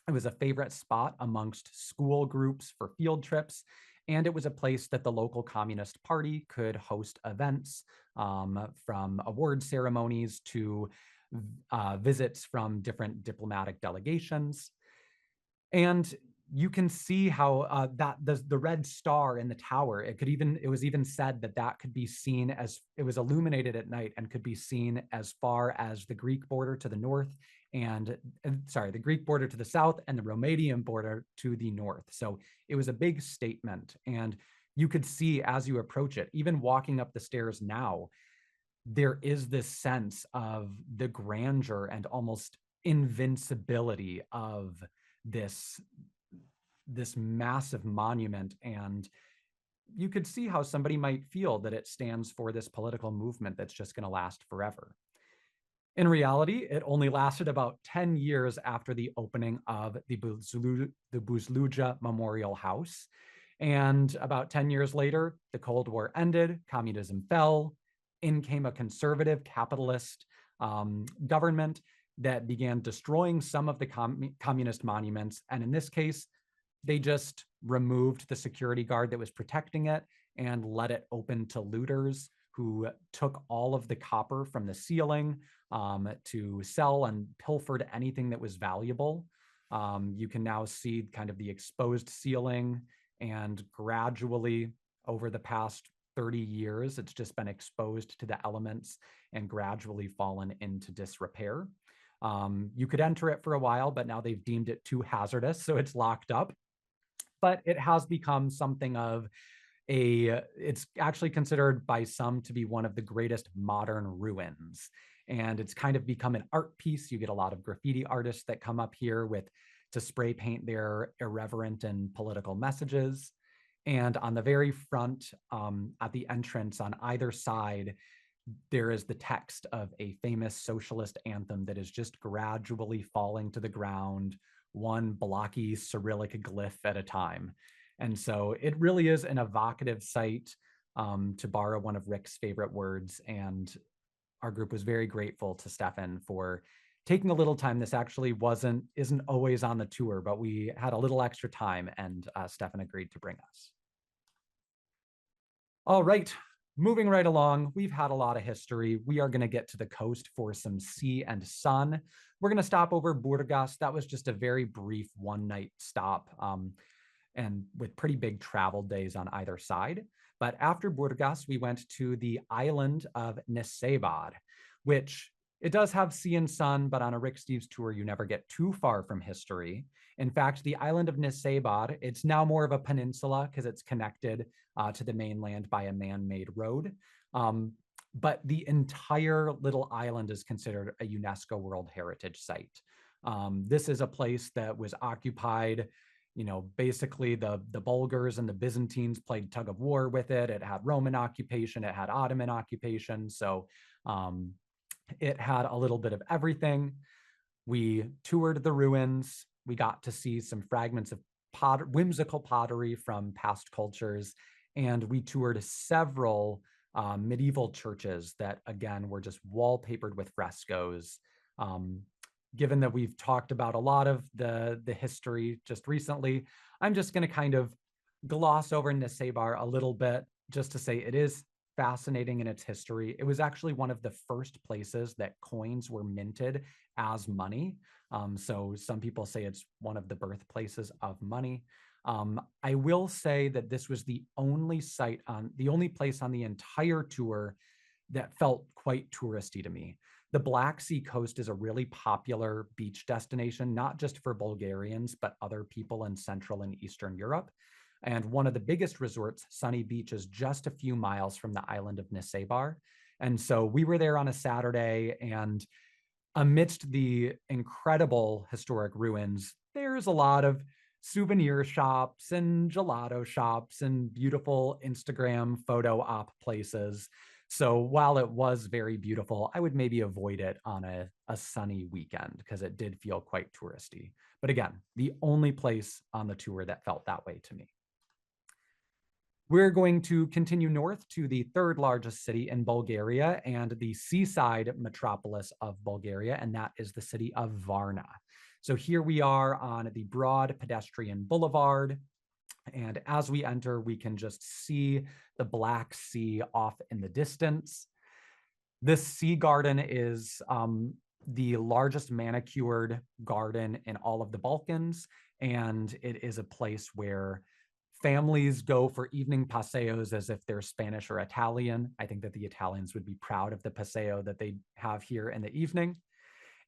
It was a favorite spot amongst school groups for field trips. And it was a place that the local Communist Party could host events, from award ceremonies to visits from different diplomatic delegations. And you can see how that the red star in the tower, it was even said that could be seen as, it was illuminated at night and could be seen as far as the Greek border to the north the Greek border to the south and the Romanian border to the north. So it was a big statement. And you could see as you approach it, even walking up the stairs now, there is this sense of the grandeur and almost invincibility of this massive monument. And you could see how somebody might feel that it stands for this political movement that's just going to last forever. In reality, it only lasted about 10 years after the opening of the Buzludzha Memorial House. And about 10 years later, the Cold War ended, communism fell, in came a conservative capitalist government that began destroying some of the communist monuments. And in this case, they just removed the security guard that was protecting it and let it open to looters who took all of the copper from the ceiling to sell and pilfered anything that was valuable. You can now see kind of the exposed ceiling, and gradually over the past 30 years, it's just been exposed to the elements and gradually fallen into disrepair. You could enter it for a while, but now they've deemed it too hazardous, so it's locked up. But it has become something of it's actually considered by some to be one of the greatest modern ruins. And it's kind of become an art piece. You get a lot of graffiti artists that come up here to spray paint their irreverent and political messages. And on the very front, at the entrance on either side, there is the text of a famous socialist anthem that is just gradually falling to the ground, one blocky Cyrillic glyph at a time. And so it really is an evocative site, to borrow one of Rick's favorite words. And our group was very grateful to Stefan for taking a little time. This actually isn't always on the tour, but we had a little extra time, and Stefan agreed to bring us. All right, moving right along, we've had a lot of history. We are going to get to the coast for some sea and sun. We're going to stop over Burgas. That was just a very brief one-night stop, and with pretty big travel days on either side. But after Burgas, we went to the island of Nesebar, which it does have sea and sun, but on a Rick Steves tour, you never get too far from history. In fact, the island of Nesebar, it's now more of a peninsula because it's connected to the mainland by a man-made road. But the entire little island is considered a UNESCO World Heritage Site. This is a place that was occupied, basically the Bulgars and the Byzantines played tug of war with it. It had Roman occupation, it had Ottoman occupation. So it had a little bit of everything. We toured the ruins. We got to see some fragments of whimsical pottery from past cultures. And we toured several medieval churches that, again, were just wallpapered with frescoes. Given that we've talked about a lot of the history just recently, I'm just going to kind of gloss over Nesebar a little bit just to say it is fascinating in its history. It was actually one of the first places that coins were minted as money. So some people say it's one of the birthplaces of money. I will say that this was the only place on the entire tour that felt quite touristy to me. The Black Sea coast is a really popular beach destination, not just for Bulgarians, but other people in Central and Eastern Europe. And one of the biggest resorts, Sunny Beach, is just a few miles from the island of Nesebar. And so we were there on a Saturday, and amidst the incredible historic ruins, there's a lot of souvenir shops and gelato shops and beautiful Instagram photo op places. So while it was very beautiful, I would maybe avoid it on a sunny weekend because it did feel quite touristy. But again, the only place on the tour that felt that way to me. We're going to continue north to the third largest city in Bulgaria and the seaside metropolis of Bulgaria, and that is the city of Varna. So here we are on the broad pedestrian boulevard. And as we enter, we can just see the Black Sea off in the distance. This sea garden is the largest manicured garden in all of the Balkans. And it is a place where families go for evening paseos as if they're Spanish or Italian. I think that the Italians would be proud of the paseo that they have here in the evening.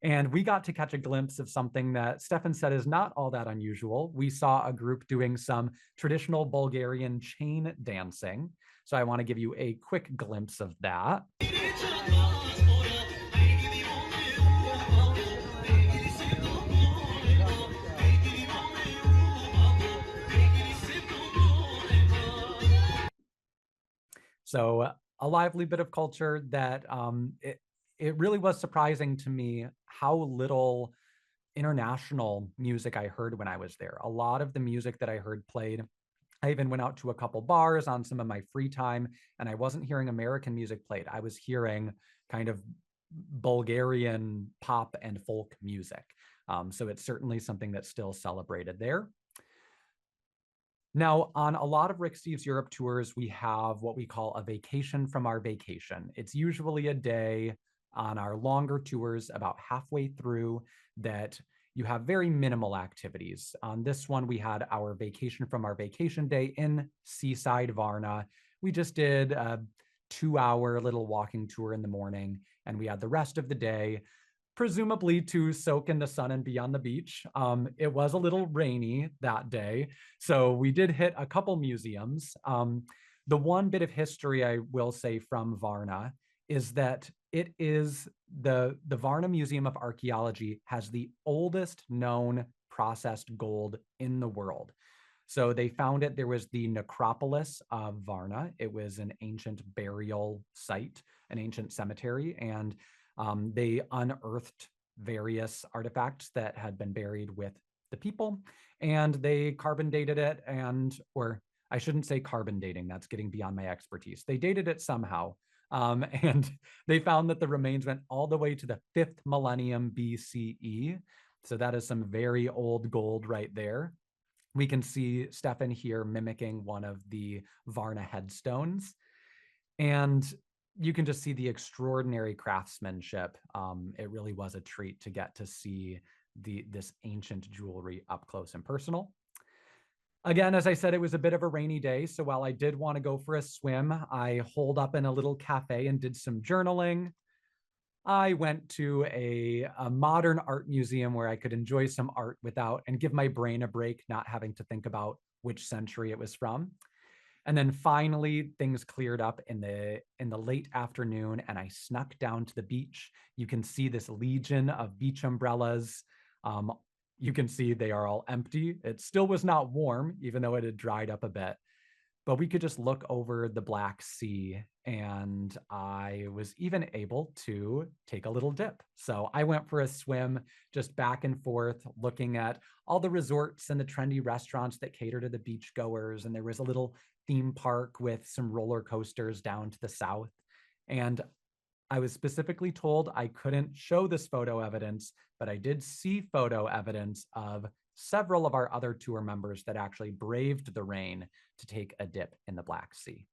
And we got to catch a glimpse of something that Stefan said is not all that unusual. We saw a group doing some traditional Bulgarian chain dancing. So I want to give you a quick glimpse of that. So a lively bit of culture that it really was surprising to me how little international music I heard when I was there. A lot of the music that I heard played, I even went out to a couple bars on some of my free time, and I wasn't hearing American music played. I was hearing kind of Bulgarian pop and folk music. So it's certainly something that's still celebrated there. Now, on a lot of Rick Steves Europe tours, we have what we call a vacation from our vacation. It's usually a day on our longer tours, about halfway through, that you have very minimal activities. On this one, we had our vacation from our vacation day in seaside Varna. We just did a 2-hour little walking tour in the morning, and we had the rest of the day presumably to soak in the sun and be on the beach. It was a little rainy that day, so we did hit a couple museums. The one bit of history I will say from Varna is that it is the Varna Museum of Archaeology has the oldest known processed gold in the world. So they found it. There was the necropolis of Varna. It was an ancient burial site, an ancient cemetery, and they unearthed various artifacts that had been buried with the people, and they carbon dated it, or I shouldn't say carbon dating, that's getting beyond my expertise. They dated it somehow, and they found that the remains went all the way to the 5th millennium BCE. So that is some very old gold right there. We can see Stefan here mimicking one of the Varna headstones. And you can just see the extraordinary craftsmanship. It really was a treat to get to see this ancient jewelry up close and personal. Again, as I said, it was a bit of a rainy day. So while I did want to go for a swim, I holed up in a little cafe and did some journaling. I went to a modern art museum where I could enjoy some art without and give my brain a break, not having to think about which century it was from. And then finally, things cleared up in the late afternoon, and I snuck down to the beach. You can see this legion of beach umbrellas. You can see they are all empty. It still was not warm, even though it had dried up a bit. But we could just look over the Black Sea, and I was even able to take a little dip. So I went for a swim, just back and forth, looking at all the resorts and the trendy restaurants that cater to the beachgoers. And there was a little theme park with some roller coasters down to the south. And I was specifically told I couldn't show this photo evidence, but I did see photo evidence of several of our other tour members that actually braved the rain to take a dip in the Black Sea.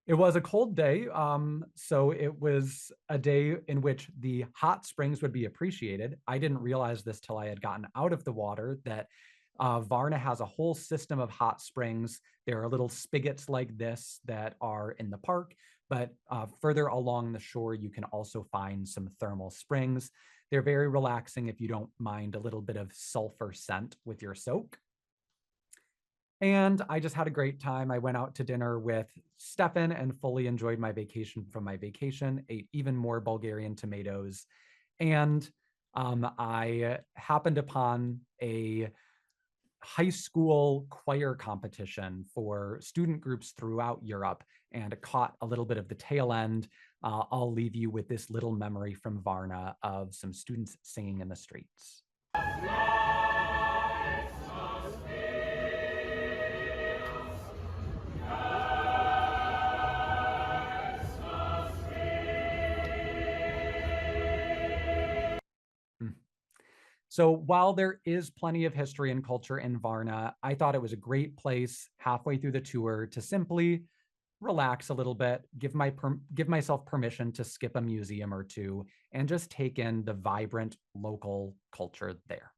It was a cold day, so it was a day in which the hot springs would be appreciated. I didn't realize this till I had gotten out of the water, that Varna has a whole system of hot springs. There are little spigots like this that are in the park, but further along the shore, you can also find some thermal springs. They're very relaxing if you don't mind a little bit of sulfur scent with your soak. And I just had a great time. I went out to dinner with Stefan and fully enjoyed my vacation from my vacation, ate even more Bulgarian tomatoes. And I happened upon a high school choir competition for student groups throughout Europe and caught a little bit of the tail end. I'll leave you with this little memory from Varna of some students singing in the streets. So while there is plenty of history and culture in Varna, I thought it was a great place halfway through the tour to simply relax a little bit, give myself permission to skip a museum or two, and just take in the vibrant local culture there.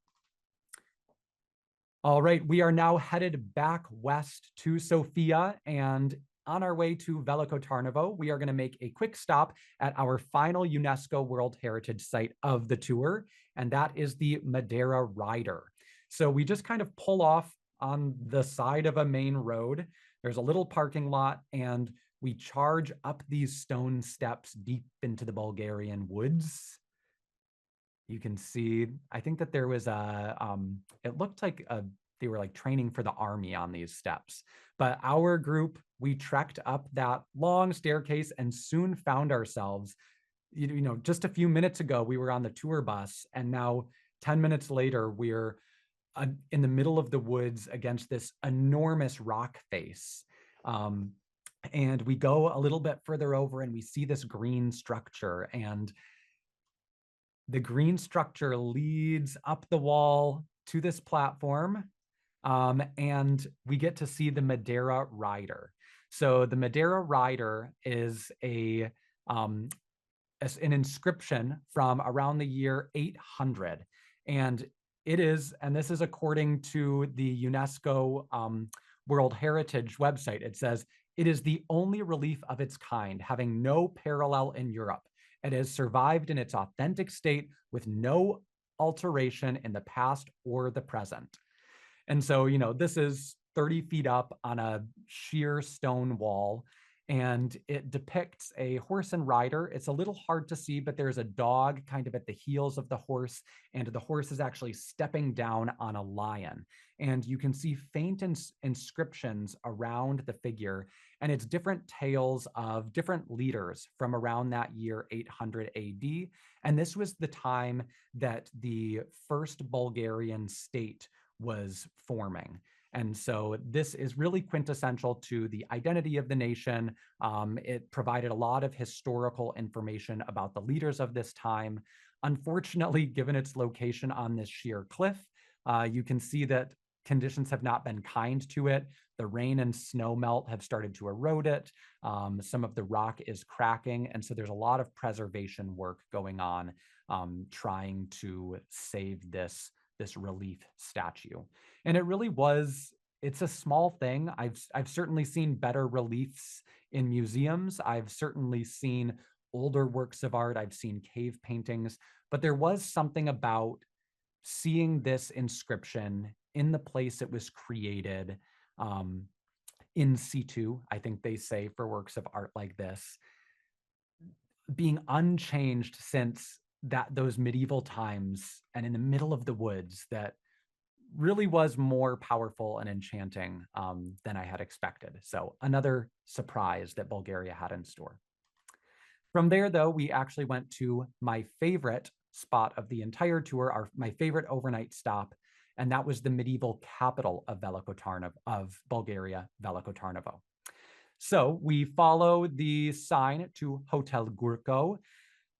All right, we are now headed back west to Sofia, and on our way to Veliko Tarnovo, we are going to make a quick stop at our final UNESCO World Heritage Site of the tour, and that is the Madara Rider. So we just kind of pull off on the side of a main road. There's a little parking lot, and we charge up these stone steps deep into the Bulgarian woods. You can see, I think that there was it looked like they were like training for the army on these steps. But our group, we trekked up that long staircase and soon found ourselves, just a few minutes ago, we were on the tour bus, and now 10 minutes later, we're in the middle of the woods against this enormous rock face. And we go a little bit further over and we see this green structure, and the green structure leads up the wall to this platform. And we get to see the Madara Rider. So the Madara Rider is um, an inscription from around the year 800. And it is, and this is according to the UNESCO World Heritage website, it says, it is the only relief of its kind, having no parallel in Europe. It has survived in its authentic state with no alteration in the past or the present. And so, this is 30 feet up on a sheer stone wall, and it depicts a horse and rider. It's a little hard to see, but there's a dog kind of at the heels of the horse, and the horse is actually stepping down on a lion. And you can see faint inscriptions around the figure, and it's different tales of different leaders from around that year 800 AD. And this was the time that the first Bulgarian state was forming. And so this is really quintessential to the identity of the nation. It provided a lot of historical information about the leaders of this time. Unfortunately, given its location on this sheer cliff, you can see that conditions have not been kind to it. The rain and snow melt have started to erode it. Some of the rock is cracking. And so there's a lot of preservation work going on, trying to save this relief statue. And it really was, it's a small thing. I've certainly seen better reliefs in museums. I've certainly seen older works of art. I've seen cave paintings, but there was something about seeing this inscription in the place it was created, in situ, I think they say for works of art like this, being unchanged since those medieval times and in the middle of the woods, that really was more powerful and enchanting than I had expected. So another surprise that Bulgaria had in store. From there, though, we actually went to my favorite spot of the entire tour, my favorite overnight stop, and that was the medieval capital of Bulgaria, Veliko Tarnovo. So we follow the sign to Hotel Gurko.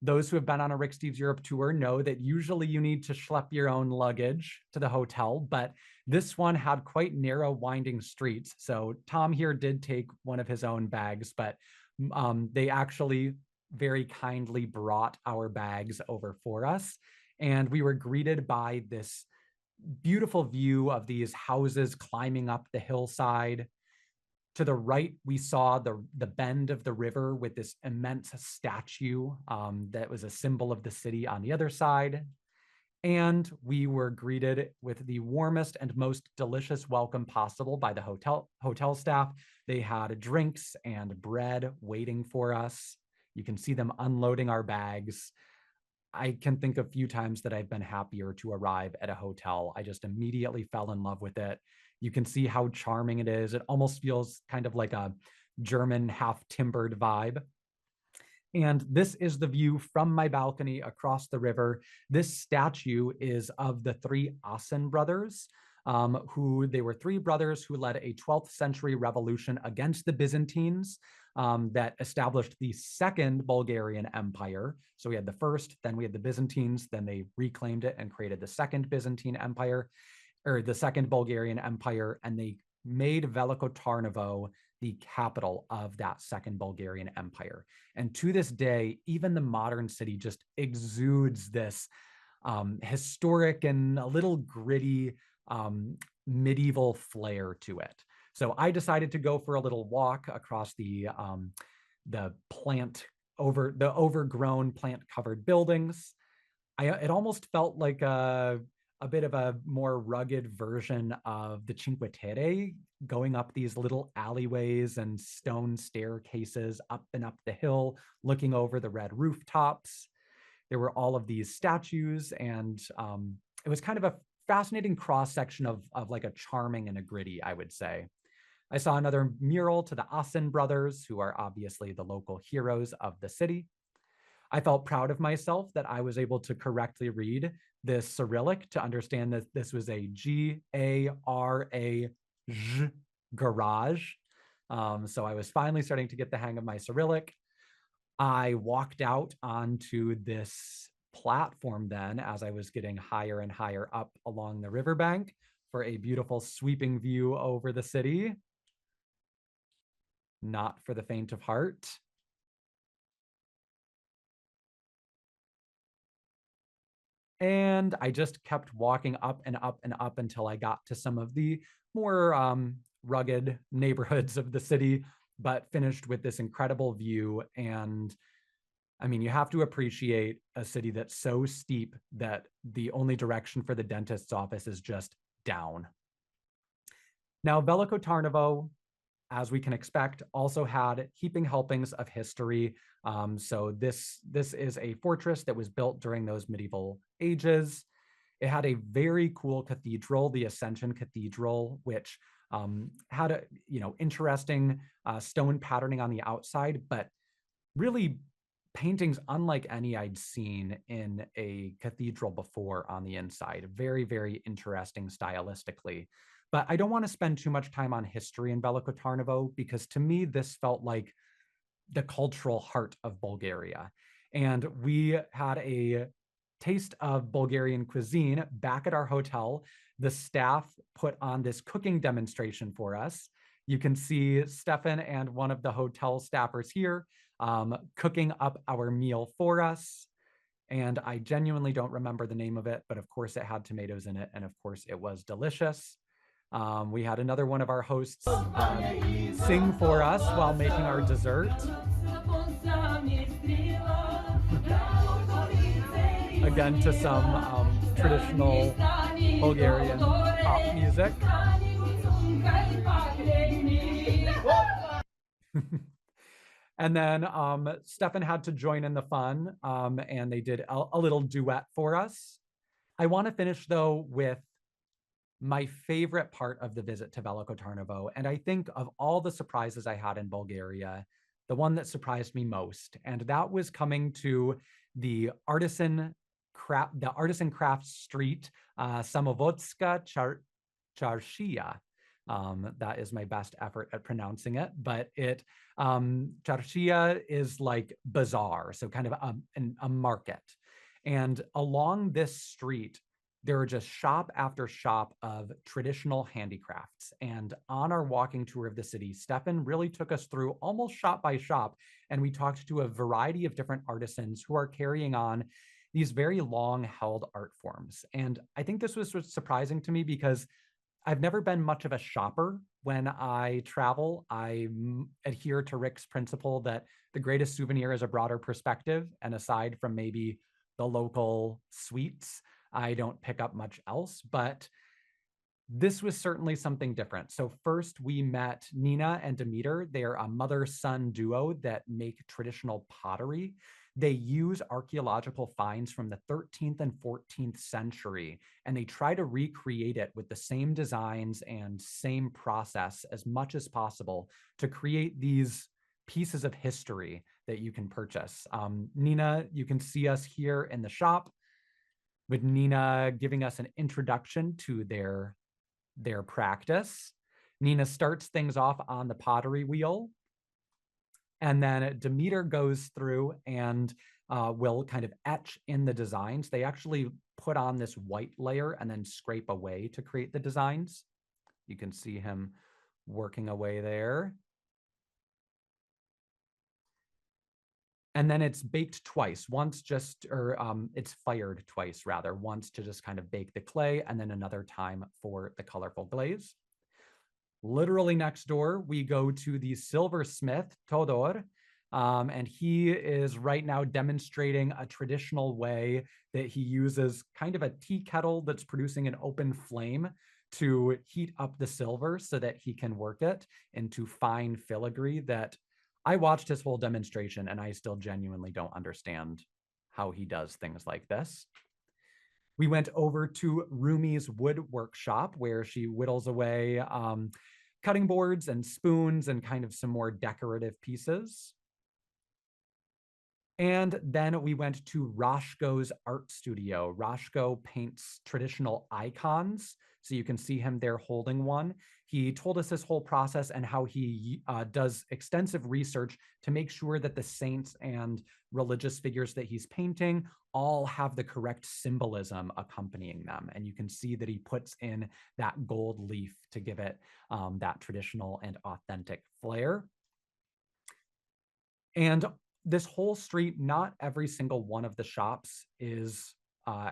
Those who have been on a Rick Steves Europe tour know that usually you need to schlep your own luggage to the hotel, but this one had quite narrow, winding streets. So Tom here did take one of his own bags, but they actually very kindly brought our bags over for us. And we were greeted by this beautiful view of these houses climbing up the hillside. To the right, we saw the bend of the river with this immense statue that was a symbol of the city on the other side. And we were greeted with the warmest and most delicious welcome possible by the hotel staff. They had drinks and bread waiting for us. You can see them unloading our bags. I can think of a few times that I've been happier to arrive at a hotel. I just immediately fell in love with it. You can see how charming it is. It almost feels kind of like a German half-timbered vibe. And this is the view from my balcony across the river. This statue is of the three Asen brothers, they were three brothers who led a 12th century revolution against the Byzantines that established the Second Bulgarian Empire. So we had the first, then we had the Byzantines, then they reclaimed it and created the Second Byzantine Empire, or the Second Bulgarian Empire, and they made Veliko Tarnovo the capital of that Second Bulgarian Empire. And to this day, even the modern city just exudes this historic and a little gritty medieval flair to it. So I decided to go for a little walk across the overgrown plant-covered buildings. It almost felt like a bit of a more rugged version of the Cinque Terre, going up these little alleyways and stone staircases up and up the hill, looking over the red rooftops. There were all of these statues, and it was kind of a fascinating cross-section of like a charming and a gritty, I would say. I saw another mural to the Asen brothers, who are obviously the local heroes of the city. I felt proud of myself that I was able to correctly read this Cyrillic to understand that this was a Garage, garage. So I was finally starting to get the hang of my Cyrillic. I walked out onto this platform then as I was getting higher and higher up along the riverbank, for a beautiful sweeping view over the city. Not for the faint of heart. And I just kept walking up and up and up until I got to some of the more rugged neighborhoods of the city, but finished with this incredible view. And I mean, you have to appreciate a city that's so steep that the only direction for the dentist's office is just down. Now, Veliko Tarnovo, as we can expect, also had heaping helpings of history. So this is a fortress that was built during those medieval ages. It had a very cool cathedral, the Ascension Cathedral, which had a interesting stone patterning on the outside, but really paintings unlike any I'd seen in a cathedral before on the inside. Very, very interesting stylistically. But I don't want to spend too much time on history in Veliko Tarnovo because to me, this felt like the cultural heart of Bulgaria. And we had a taste of Bulgarian cuisine back at our hotel. The staff put on this cooking demonstration for us. You can see Stefan and one of the hotel staffers here cooking up our meal for us. And I genuinely don't remember the name of it, but of course it had tomatoes in it. And of course it was delicious. We had another one of our hosts sing for us while making our dessert. Again, to some traditional Bulgarian pop music. And then Stefan had to join in the fun, and they did a little duet for us. I want to finish, though, with my favorite part of the visit to Veliko Tarnovo. And I think of all the surprises I had in Bulgaria, the one that surprised me most, and that was coming to the artisan craft street, Samovodska Charshia. That is my best effort at pronouncing it, but Charshia is like bazaar, so kind of a market. And along this street, there are just shop after shop of traditional handicrafts. And on our walking tour of the city, Stefan really took us through almost shop by shop. And we talked to a variety of different artisans who are carrying on these very long held art forms. And I think this was surprising to me because I've never been much of a shopper. When I travel, I adhere to Rick's principle that the greatest souvenir is a broader perspective. And aside from maybe the local sweets, I don't pick up much else, but this was certainly something different. So first we met Nina and Demeter. They're a mother-son duo that make traditional pottery. They use archaeological finds from the 13th and 14th century, and they try to recreate it with the same designs and same process as much as possible to create these pieces of history that you can purchase. Nina, you can see us here in the shop with Nina giving us an introduction to their practice. Nina starts things off on the pottery wheel, and then Demeter goes through and will kind of etch in the designs. They actually put on this white layer and then scrape away to create the designs. You can see him working away there. And then it's baked twice, it's fired twice rather, once to just kind of bake the clay and then another time for the colorful glaze. Literally next door, we go to the silversmith, Todor, and he is right now demonstrating a traditional way that he uses kind of a tea kettle that's producing an open flame to heat up the silver so that he can work it into fine filigree that I watched his whole demonstration and I still genuinely don't understand how he does things like this. We went over to Rumi's wood workshop where she whittles away cutting boards and spoons and kind of some more decorative pieces. And then we went to Rashko's art studio. Rashko paints traditional icons. So you can see him there holding one. He told us this whole process and how he does extensive research to make sure that the saints and religious figures that he's painting all have the correct symbolism accompanying them. And you can see that he puts in that gold leaf to give it that traditional and authentic flair. And this whole street, not every single one of the shops is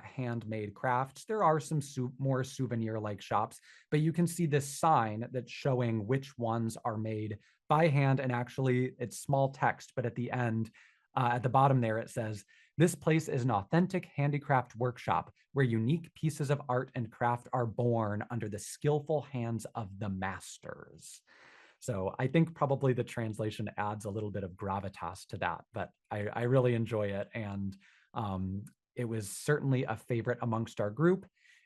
handmade crafts. There are some more souvenir-like shops, but you can see this sign that's showing which ones are made by hand. And actually, it's small text, but at the end, at the bottom there, it says, "This place is an authentic handicraft workshop where unique pieces of art and craft are born under the skillful hands of the masters." So I think probably the translation adds a little bit of gravitas to that, but I really enjoy it. And it was certainly a favorite amongst our group.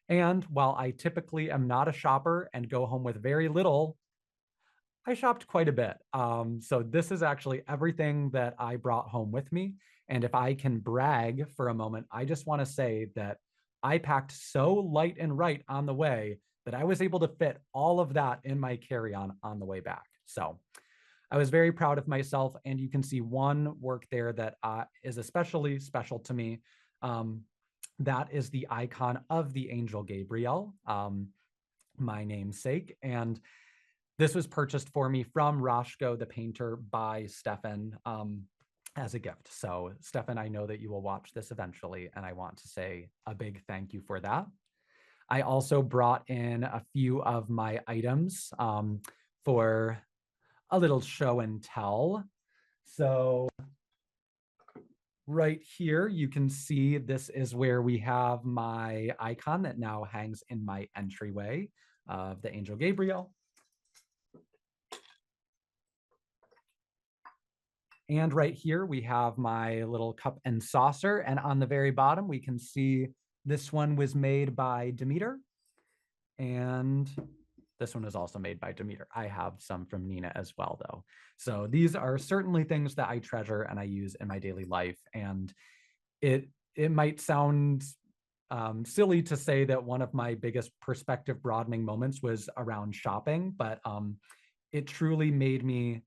And while I typically am not a shopper and go home with very little, I shopped quite a bit. So this is actually everything that I brought home with me. And if I can brag for a moment, I just want to say that I packed so light and right on the way that I was able to fit all of that in my carry-on the way back. So I was very proud of myself. And you can see one work there that is especially special to me. That is the icon of the angel Gabriel, my namesake. And this was purchased for me from Rashko, the painter, by Stefan as a gift. So Stefan, I know that you will watch this eventually, and I want to say a big thank you for that. I also brought in a few of my items for a little show and tell. So right here, you can see this is where we have my icon that now hangs in my entryway of the angel Gabriel. And right here, we have my little cup and saucer. And on the very bottom, we can see this one was made by Demeter. And this one is also made by Demeter. I have some from Nina as well, though. So these are certainly things that I treasure and I use in my daily life. And it might sound silly to say that one of my biggest perspective broadening moments was around shopping, but it truly made me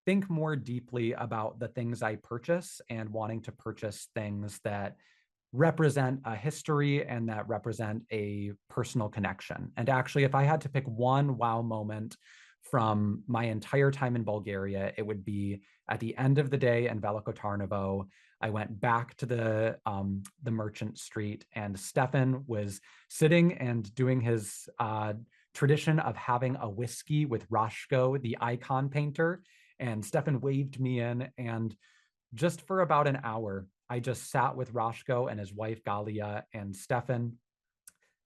think more deeply about the things I purchase and wanting to purchase things that represent a history and that represent a personal connection. And actually, if I had to pick one wow moment from my entire time in Bulgaria, it would be at the end of the day in Veliko Tarnovo. I went back to the merchant street, and Stefan was sitting and doing his tradition of having a whiskey with Rashko, the icon painter. And Stefan waved me in, and just for about an hour, I just sat with Rashko and his wife Galia and Stefan.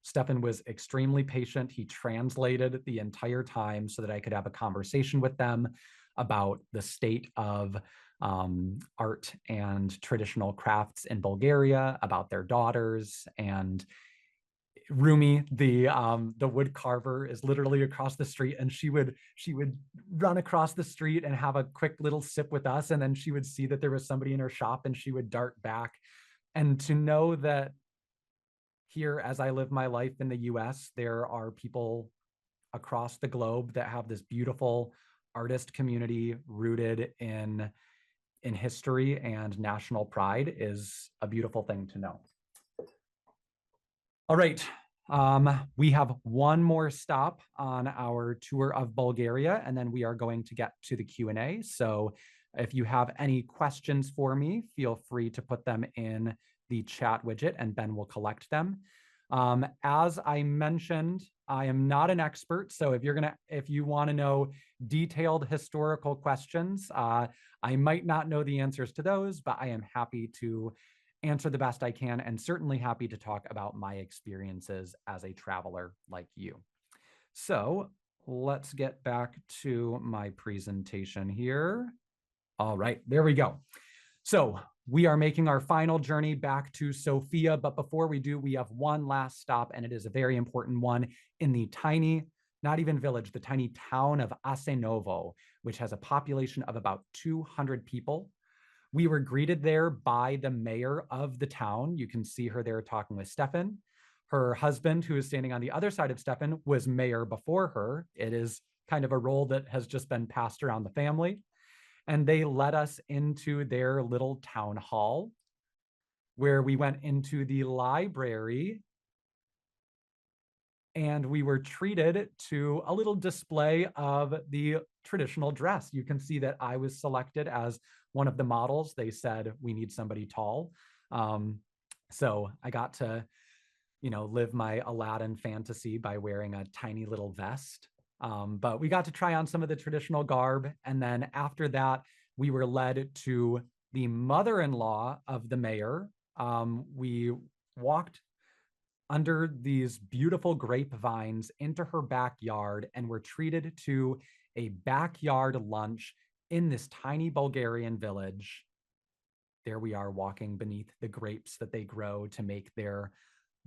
Stefan was extremely patient. He translated the entire time so that I could have a conversation with them about the state of art and traditional crafts in Bulgaria, about their daughters. And Rumi, the wood carver, is literally across the street, and she would run across the street and have a quick little sip with us, and then she would see that there was somebody in her shop and she would dart back. And to know that here, as I live my life in the US, there are people across the globe that have this beautiful artist community rooted in history and national pride is a beautiful thing to know. All right, we have one more stop on our tour of Bulgaria, and then we are going to get to the Q&A. So if you have any questions for me, feel free to put them in the chat widget and Ben will collect them. As I mentioned, I am not an expert. So if you want to know detailed historical questions, I might not know the answers to those, but I am happy to answer the best I can, and certainly happy to talk about my experiences as a traveler like you. So let's get back to my presentation here. All right, there we go. So we are making our final journey back to Sofia, but before we do, we have one last stop, and it is a very important one in the tiny, not even village, the tiny town of Asenovo, which has a population of about 200 people. We were greeted there by the mayor of the town. You can see her there talking with Stefan. Her husband, who is standing on the other side of Stefan, was mayor before her. It is kind of a role that has just been passed around the family. And they led us into their little town hall, where we went into the library, and we were treated to a little display of the traditional dress. You can see that I was selected as one of the models. They said, we need somebody tall. So I got to, live my Aladdin fantasy by wearing a tiny little vest. But we got to try on some of the traditional garb. And then after that, we were led to the mother-in-law of the mayor. We walked under these beautiful grapevines into her backyard and were treated to a backyard lunch in this tiny Bulgarian village. There we are walking beneath the grapes that they grow to make their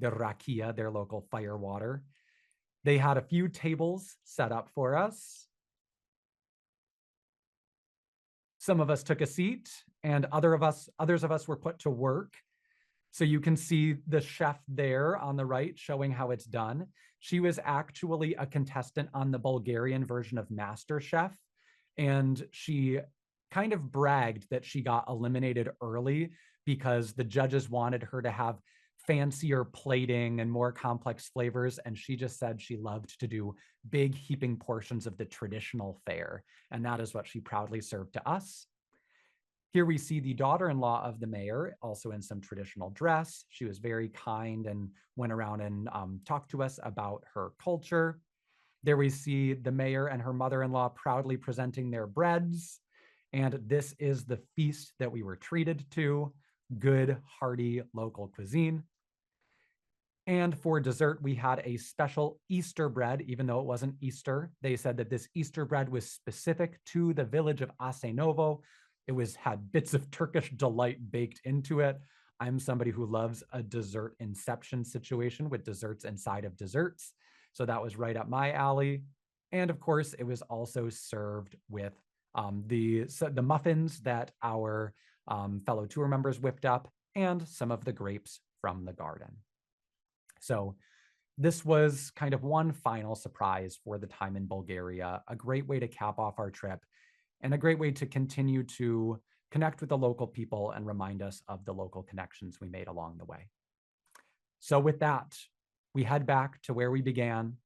rakia, their local fire water. They had a few tables set up for us. Some of us took a seat, and others of us were put to work. So you can see the chef there on the right showing how it's done. She was actually a contestant on the Bulgarian version of MasterChef, and she kind of bragged that she got eliminated early because the judges wanted her to have fancier plating and more complex flavors, and she just said she loved to do big heaping portions of the traditional fare, and that is what she proudly served to us. Here we see the daughter-in-law of the mayor, also in some traditional dress. She was very kind and went around and talked to us about her culture. There we see the mayor and her mother-in-law proudly presenting their breads. And this is the feast that we were treated to, good, hearty local cuisine. And for dessert, we had a special Easter bread, even though it wasn't Easter. They said that this Easter bread was specific to the village of Asenovo. It had bits of Turkish delight baked into it. I'm somebody who loves a dessert inception situation with desserts inside of desserts. So that was right up my alley. And of course, it was also served with the muffins that our fellow tour members whipped up and some of the grapes from the garden. So this was kind of one final surprise for the time in Bulgaria, a great way to cap off our trip and a great way to continue to connect with the local people and remind us of the local connections we made along the way. So with that, we head back to where we began,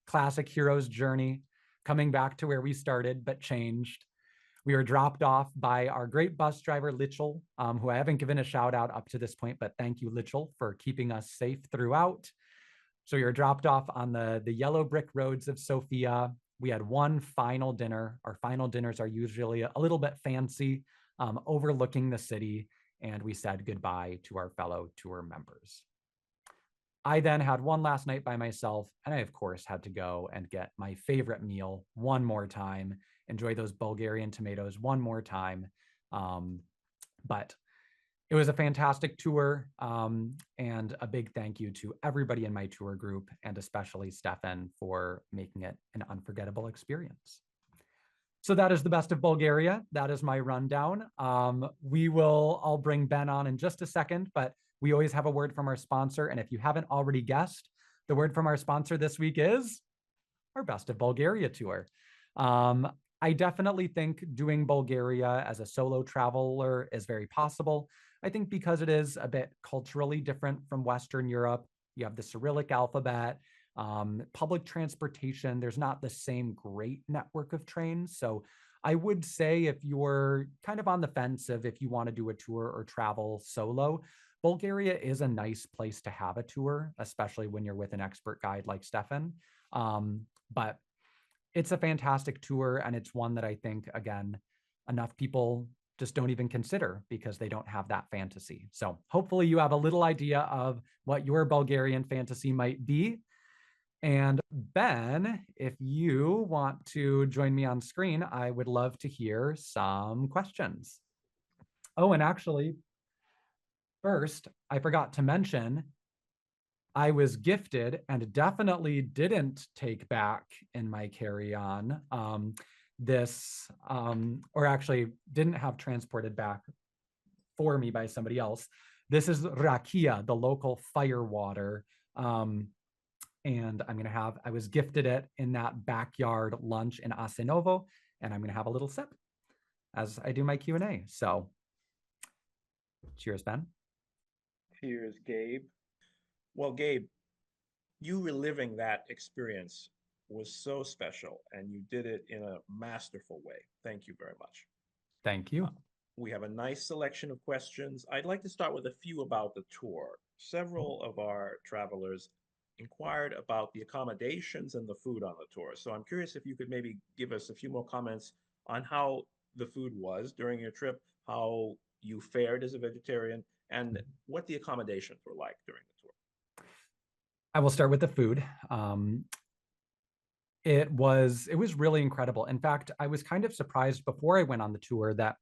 classic hero's journey, coming back to where we started but changed. We were dropped off by our great bus driver, Lichel, who I haven't given a shout out up to this point, but thank you, Lichel, for keeping us safe throughout. So we were dropped off on the yellow brick roads of Sofia. We had one final dinner. Our final dinners are usually a little bit fancy, overlooking the city, and we said goodbye to our fellow tour members. I then had one last night by myself, and I, of course, had to go and get my favorite meal one more time, enjoy those Bulgarian tomatoes one more time. But it was a fantastic tour, and a big thank you to everybody in my tour group, and especially Stefan for making it an unforgettable experience. So that is the best of Bulgaria. That is my rundown. I'll bring Ben on in just a second, but we always have a word from our sponsor. And if you haven't already guessed, the word from our sponsor this week is our Best of Bulgaria tour. I definitely think doing Bulgaria as a solo traveler is very possible. I think because it is a bit culturally different from Western Europe. You have the Cyrillic alphabet, public transportation. There's not the same great network of trains. So I would say if you're kind of on the fence of if you want to do a tour or travel solo, Bulgaria is a nice place to have a tour, especially when you're with an expert guide like Stefan. But it's a fantastic tour, and it's one that I think, again, enough people just don't even consider because they don't have that fantasy. So hopefully you have a little idea of what your Bulgarian fantasy might be. And Ben, if you want to join me on screen, I would love to hear some questions. Oh, and actually, first, I forgot to mention, I was gifted and definitely didn't take back in my carry-on or actually didn't have transported back for me by somebody else. This is rakia, the local fire water. And I was gifted it in that backyard lunch in Asenovo, and I'm going to have a little sip as I do my Q&A. So cheers, Ben. Cheers, Gabe. Well, Gabe, you reliving that experience was so special, and you did it in a masterful way. Thank you very much. Thank you. We have a nice selection of questions. I'd like to start with a few about the tour. Several of our travelers inquired about the accommodations and the food on the tour. So I'm curious if you could maybe give us a few more comments on how the food was during your trip, how you fared as a vegetarian, and what the accommodations were like during the tour. I will start with the food. It was really incredible. In fact, I was kind of surprised before I went on the tour that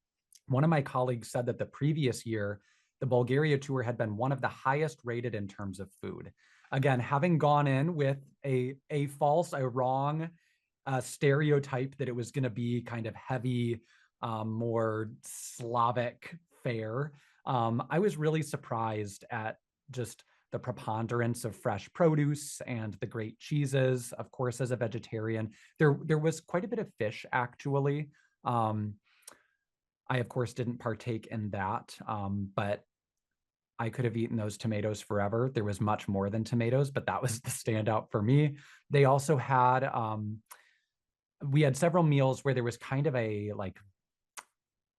one of my colleagues said that the previous year, the Bulgaria tour had been one of the highest rated in terms of food. Again, having gone in with a wrong stereotype that it was going to be kind of heavy, more Slavic fare, I was really surprised at just the preponderance of fresh produce and the great cheeses. Of course, as a vegetarian, there was quite a bit of fish, actually. I, of course, didn't partake in that, but I could have eaten those tomatoes forever. There was much more than tomatoes, but that was the standout for me. They also had, we had several meals where there was kind of a like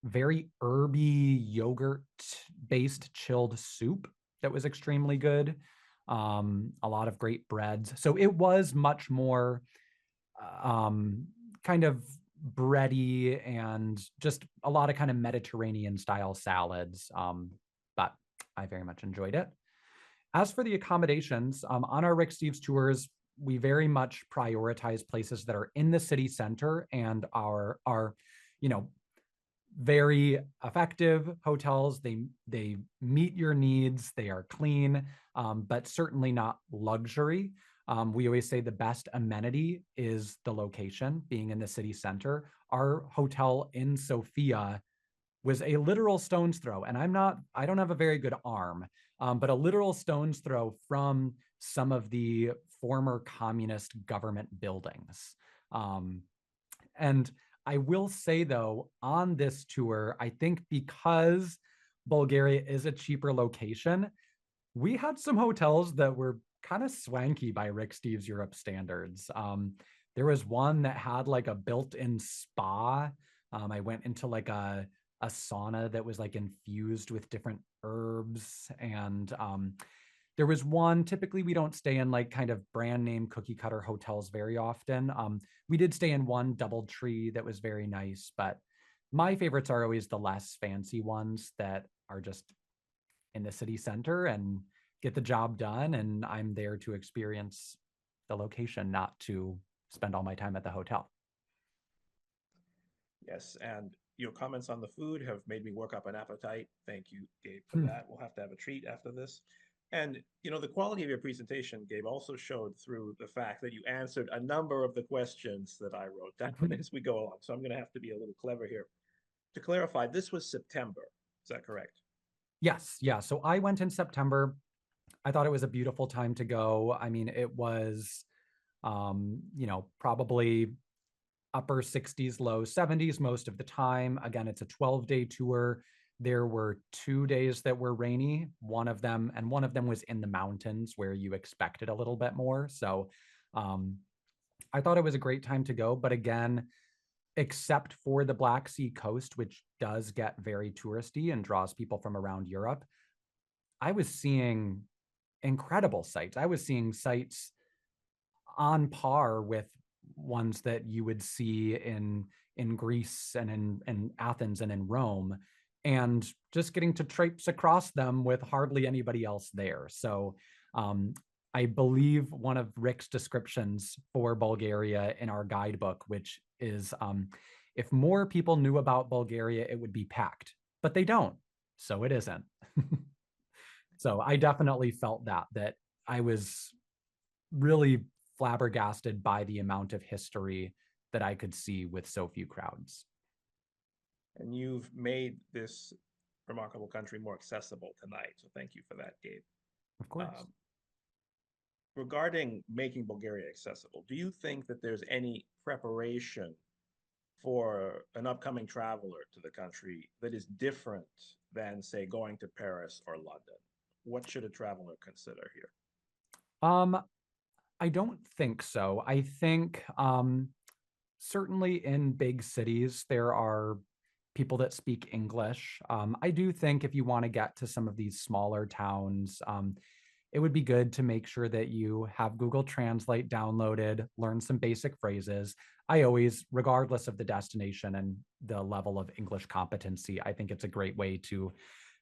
very herby yogurt-based chilled soup that was extremely good. A lot of great breads. So it was much more kind of bready and just a lot of kind of Mediterranean style salads. But I very much enjoyed it. As for the accommodations, on our Rick Steves tours, we very much prioritize places that are in the city center and are very effective hotels. They meet your needs. They are clean, but certainly not luxury. We always say the best amenity is the location, being in the city center. Our hotel in Sofia was a literal stone's throw, and I don't have a very good arm, but a literal stone's throw from some of the former communist government buildings. And I will say, though, on this tour, I think because Bulgaria is a cheaper location, we had some hotels that were kind of swanky by Rick Steves Europe standards. There was one that had like a built-in spa. I went into like a sauna that was like infused with different herbs. And there was one, typically we don't stay in like kind of brand name cookie cutter hotels very often. We did stay in one DoubleTree that was very nice, but my favorites are always the less fancy ones that are just in the city center and get the job done. And I'm there to experience the location, not to spend all my time at the hotel. Yes, and your comments on the food have made me work up an appetite. Thank you, Gabe, for that. We'll have to have a treat after this. And, the quality of your presentation, Gabe, also showed through the fact that you answered a number of the questions that I wrote down as we go along. So I'm going to have to be a little clever here. To clarify, this was September. Is that correct? Yes. Yeah. So I went in September. I thought it was a beautiful time to go. I mean, it was, probably upper 60s, low 70s most of the time. Again, it's a 12-day tour. There were 2 days that were rainy, one of them was in the mountains where you expected a little bit more. So I thought it was a great time to go. But again, except for the Black Sea coast, which does get very touristy and draws people from around Europe, I was seeing incredible sights. I was seeing sights on par with ones that you would see in Greece and in Athens and in Rome, and just getting to traipse across them with hardly anybody else there. So I believe one of Rick's descriptions for Bulgaria in our guidebook, which is if more people knew about Bulgaria, it would be packed, but they don't. So it isn't. So I definitely felt that I was really flabbergasted by the amount of history that I could see with so few crowds. And you've made this remarkable country more accessible tonight. So thank you for that, Gabe. Of course. Regarding making Bulgaria accessible, do you think that there's any preparation for an upcoming traveler to the country that is different than, say, going to Paris or London? What should a traveler consider here? I don't think so. I think certainly in big cities, there are people that speak English. I do think if you want to get to some of these smaller towns, it would be good to make sure that you have Google Translate downloaded, learn some basic phrases. I always, regardless of the destination and the level of English competency, I think it's a great way to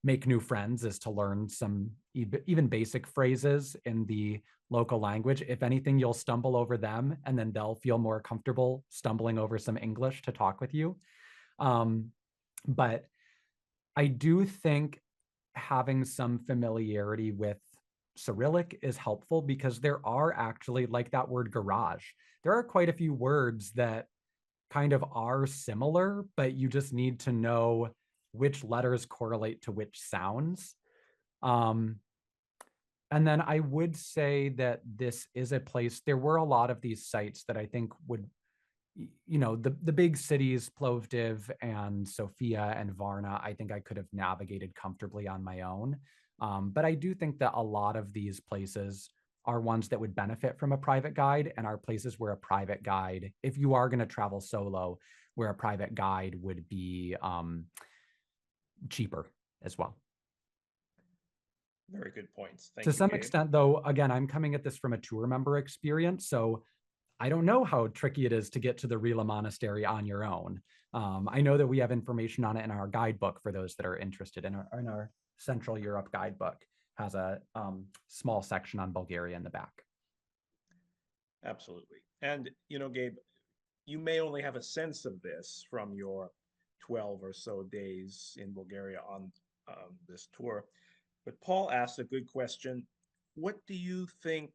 make new friends is to learn some even basic phrases in the local language. If anything, you'll stumble over them and then they'll feel more comfortable stumbling over some English to talk with you. But I do think having some familiarity with Cyrillic is helpful because there are actually, like that word garage, there are quite a few words that kind of are similar, but you just need to know which letters correlate to which sounds. And then I would say that this is a place, there were a lot of these sites that I think would, the big cities, Plovdiv and Sofia and Varna, I think I could have navigated comfortably on my own. But I do think that a lot of these places are ones that would benefit from a private guide and are places where a private guide, if you are going to travel solo, where a private guide would be cheaper as well. Very good points. Thank To you, some Gabe. extent, though, again, I'm coming at this from a tour member experience, so I don't know how tricky it is to get to the Rila Monastery on your own. I know that we have information on it in our guidebook for those that are interested. In our Central Europe guidebook has a small section on Bulgaria in the back. Absolutely. And, Gabe, you may only have a sense of this from your 12 or so days in Bulgaria on this tour. But Paul asked a good question. What do you think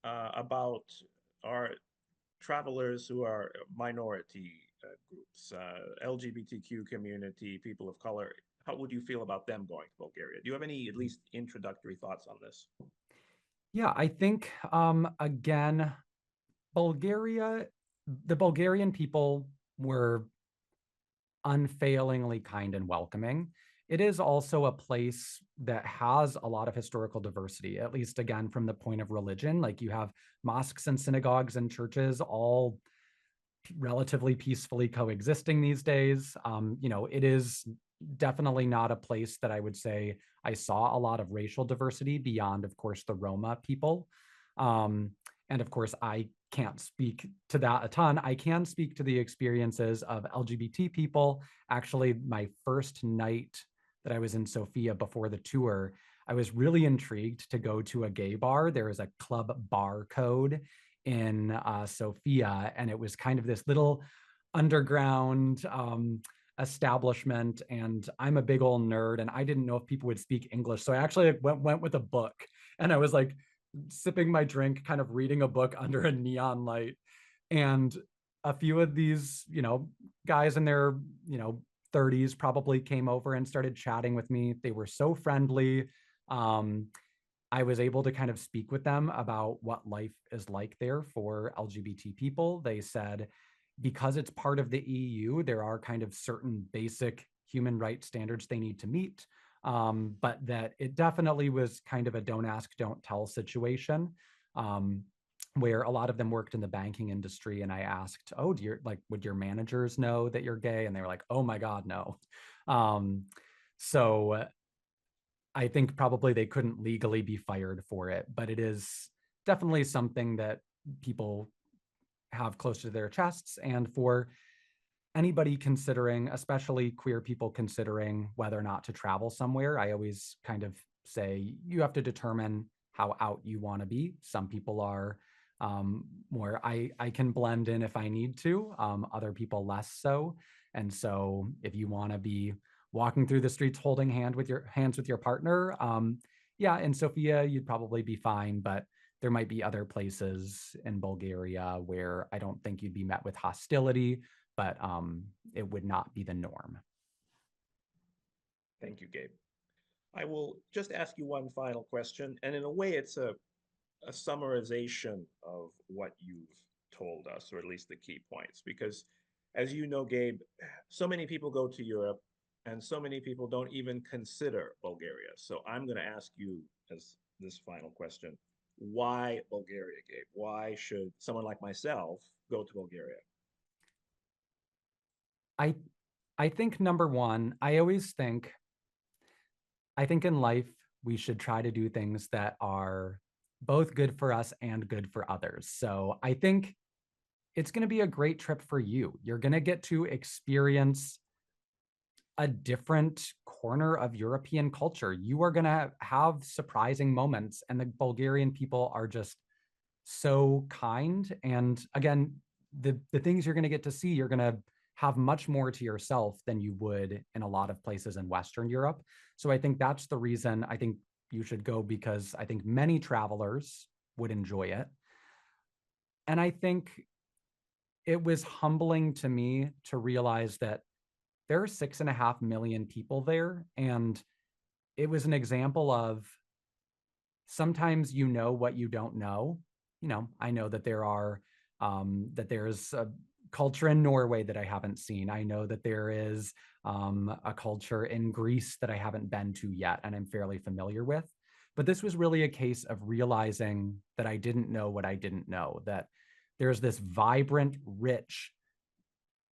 about our travelers who are minority groups, LGBTQ community, people of color? How would you feel about them going to Bulgaria? Do you have any at least introductory thoughts on this? Yeah, I think, again, the Bulgarian people were unfailingly kind and welcoming. It is also a place that has a lot of historical diversity, at least again, from the point of religion. Like you have mosques and synagogues and churches all relatively peacefully coexisting these days. It is definitely not a place that I would say I saw a lot of racial diversity beyond, of course, the Roma people. And of course, I can't speak to that a ton. I can speak to the experiences of LGBT people. Actually, my first night that I was in Sofia before the tour, I was really intrigued to go to a gay bar. There is a club bar code in Sofia, and it was kind of this little underground establishment. And I'm a big old nerd, and I didn't know if people would speak English. So I actually went with a book, and I was like sipping my drink, kind of reading a book under a neon light. And a few of these, guys in their, 30s probably came over and started chatting with me. They were so friendly. I was able to kind of speak with them about what life is like there for LGBT people. They said, because it's part of the EU, there are kind of certain basic human rights standards they need to meet, but that it definitely was kind of a don't ask, don't tell situation, where a lot of them worked in the banking industry. And I asked, oh, would your managers know that you're gay? And they were like, oh my God, no. So I think probably they couldn't legally be fired for it, but it is definitely something that people have close to their chests. And for anybody considering, especially queer people considering whether or not to travel somewhere, I always kind of say you have to determine how out you want to be. Some people are more, I can blend in if I need to, other people less so. And so if you want to be walking through the streets holding hands with your partner, yeah, in Sofia, you'd probably be fine, but there might be other places in Bulgaria where I don't think you'd be met with hostility, but it would not be the norm. Thank you, Gabe. I will just ask you one final question, and in a way, it's a summarization of what you've told us, or at least the key points. Because as you know, Gabe, so many people go to Europe and so many people don't even consider Bulgaria. So I'm going to ask you as this final question, why Bulgaria, Gabe? Why should someone like myself go to Bulgaria? I I think number one, I think in life we should try to do things that are both good for us and good for others. So I think it's going to be a great trip for you. You're going to get to experience a different corner of European culture. You are going to have surprising moments, and the Bulgarian people are just so kind. And again, the things you're going to get to see, you're going to have much more to yourself than you would in a lot of places in Western Europe. So I think that's the reason I think you should go, because I think many travelers would enjoy it. And I think it was humbling to me to realize that there are 6.5 million people there. And it was an example of sometimes you know what you don't know. You know, I know that there's a culture in Norway that I haven't seen. I know that there is a culture in Greece that I haven't been to yet and I'm fairly familiar with. But this was really a case of realizing that I didn't know what I didn't know, that there's this vibrant, rich,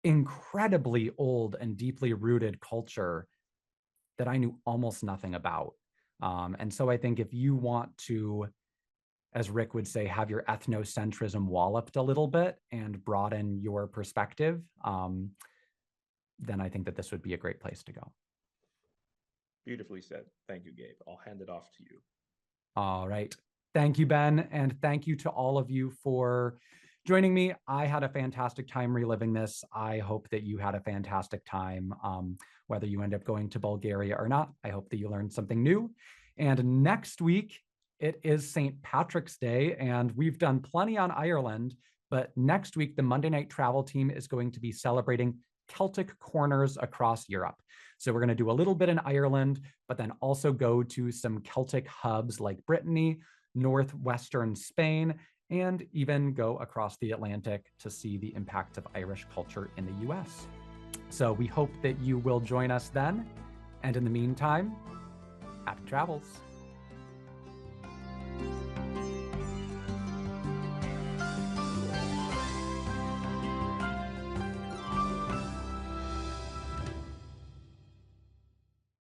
incredibly old and deeply rooted culture that I knew almost nothing about. And so I think if you want to, as Rick would say, have your ethnocentrism walloped a little bit and broaden your perspective, then I think that this would be a great place to go. Beautifully said. Thank you, Gabe. I'll hand it off to you. All right. Thank you, Ben. And thank you to all of you for joining me. I had a fantastic time reliving this. I hope that you had a fantastic time, whether you end up going to Bulgaria or not. I hope that you learned something new. And next week, it is St. Patrick's Day, and we've done plenty on Ireland, but next week, the Monday Night Travel team is going to be celebrating Celtic corners across Europe. So we're going to do a little bit in Ireland, but then also go to some Celtic hubs like Brittany, northwestern Spain, and even go across the Atlantic to see the impact of Irish culture in the US. So we hope that you will join us then. And in the meantime, happy travels.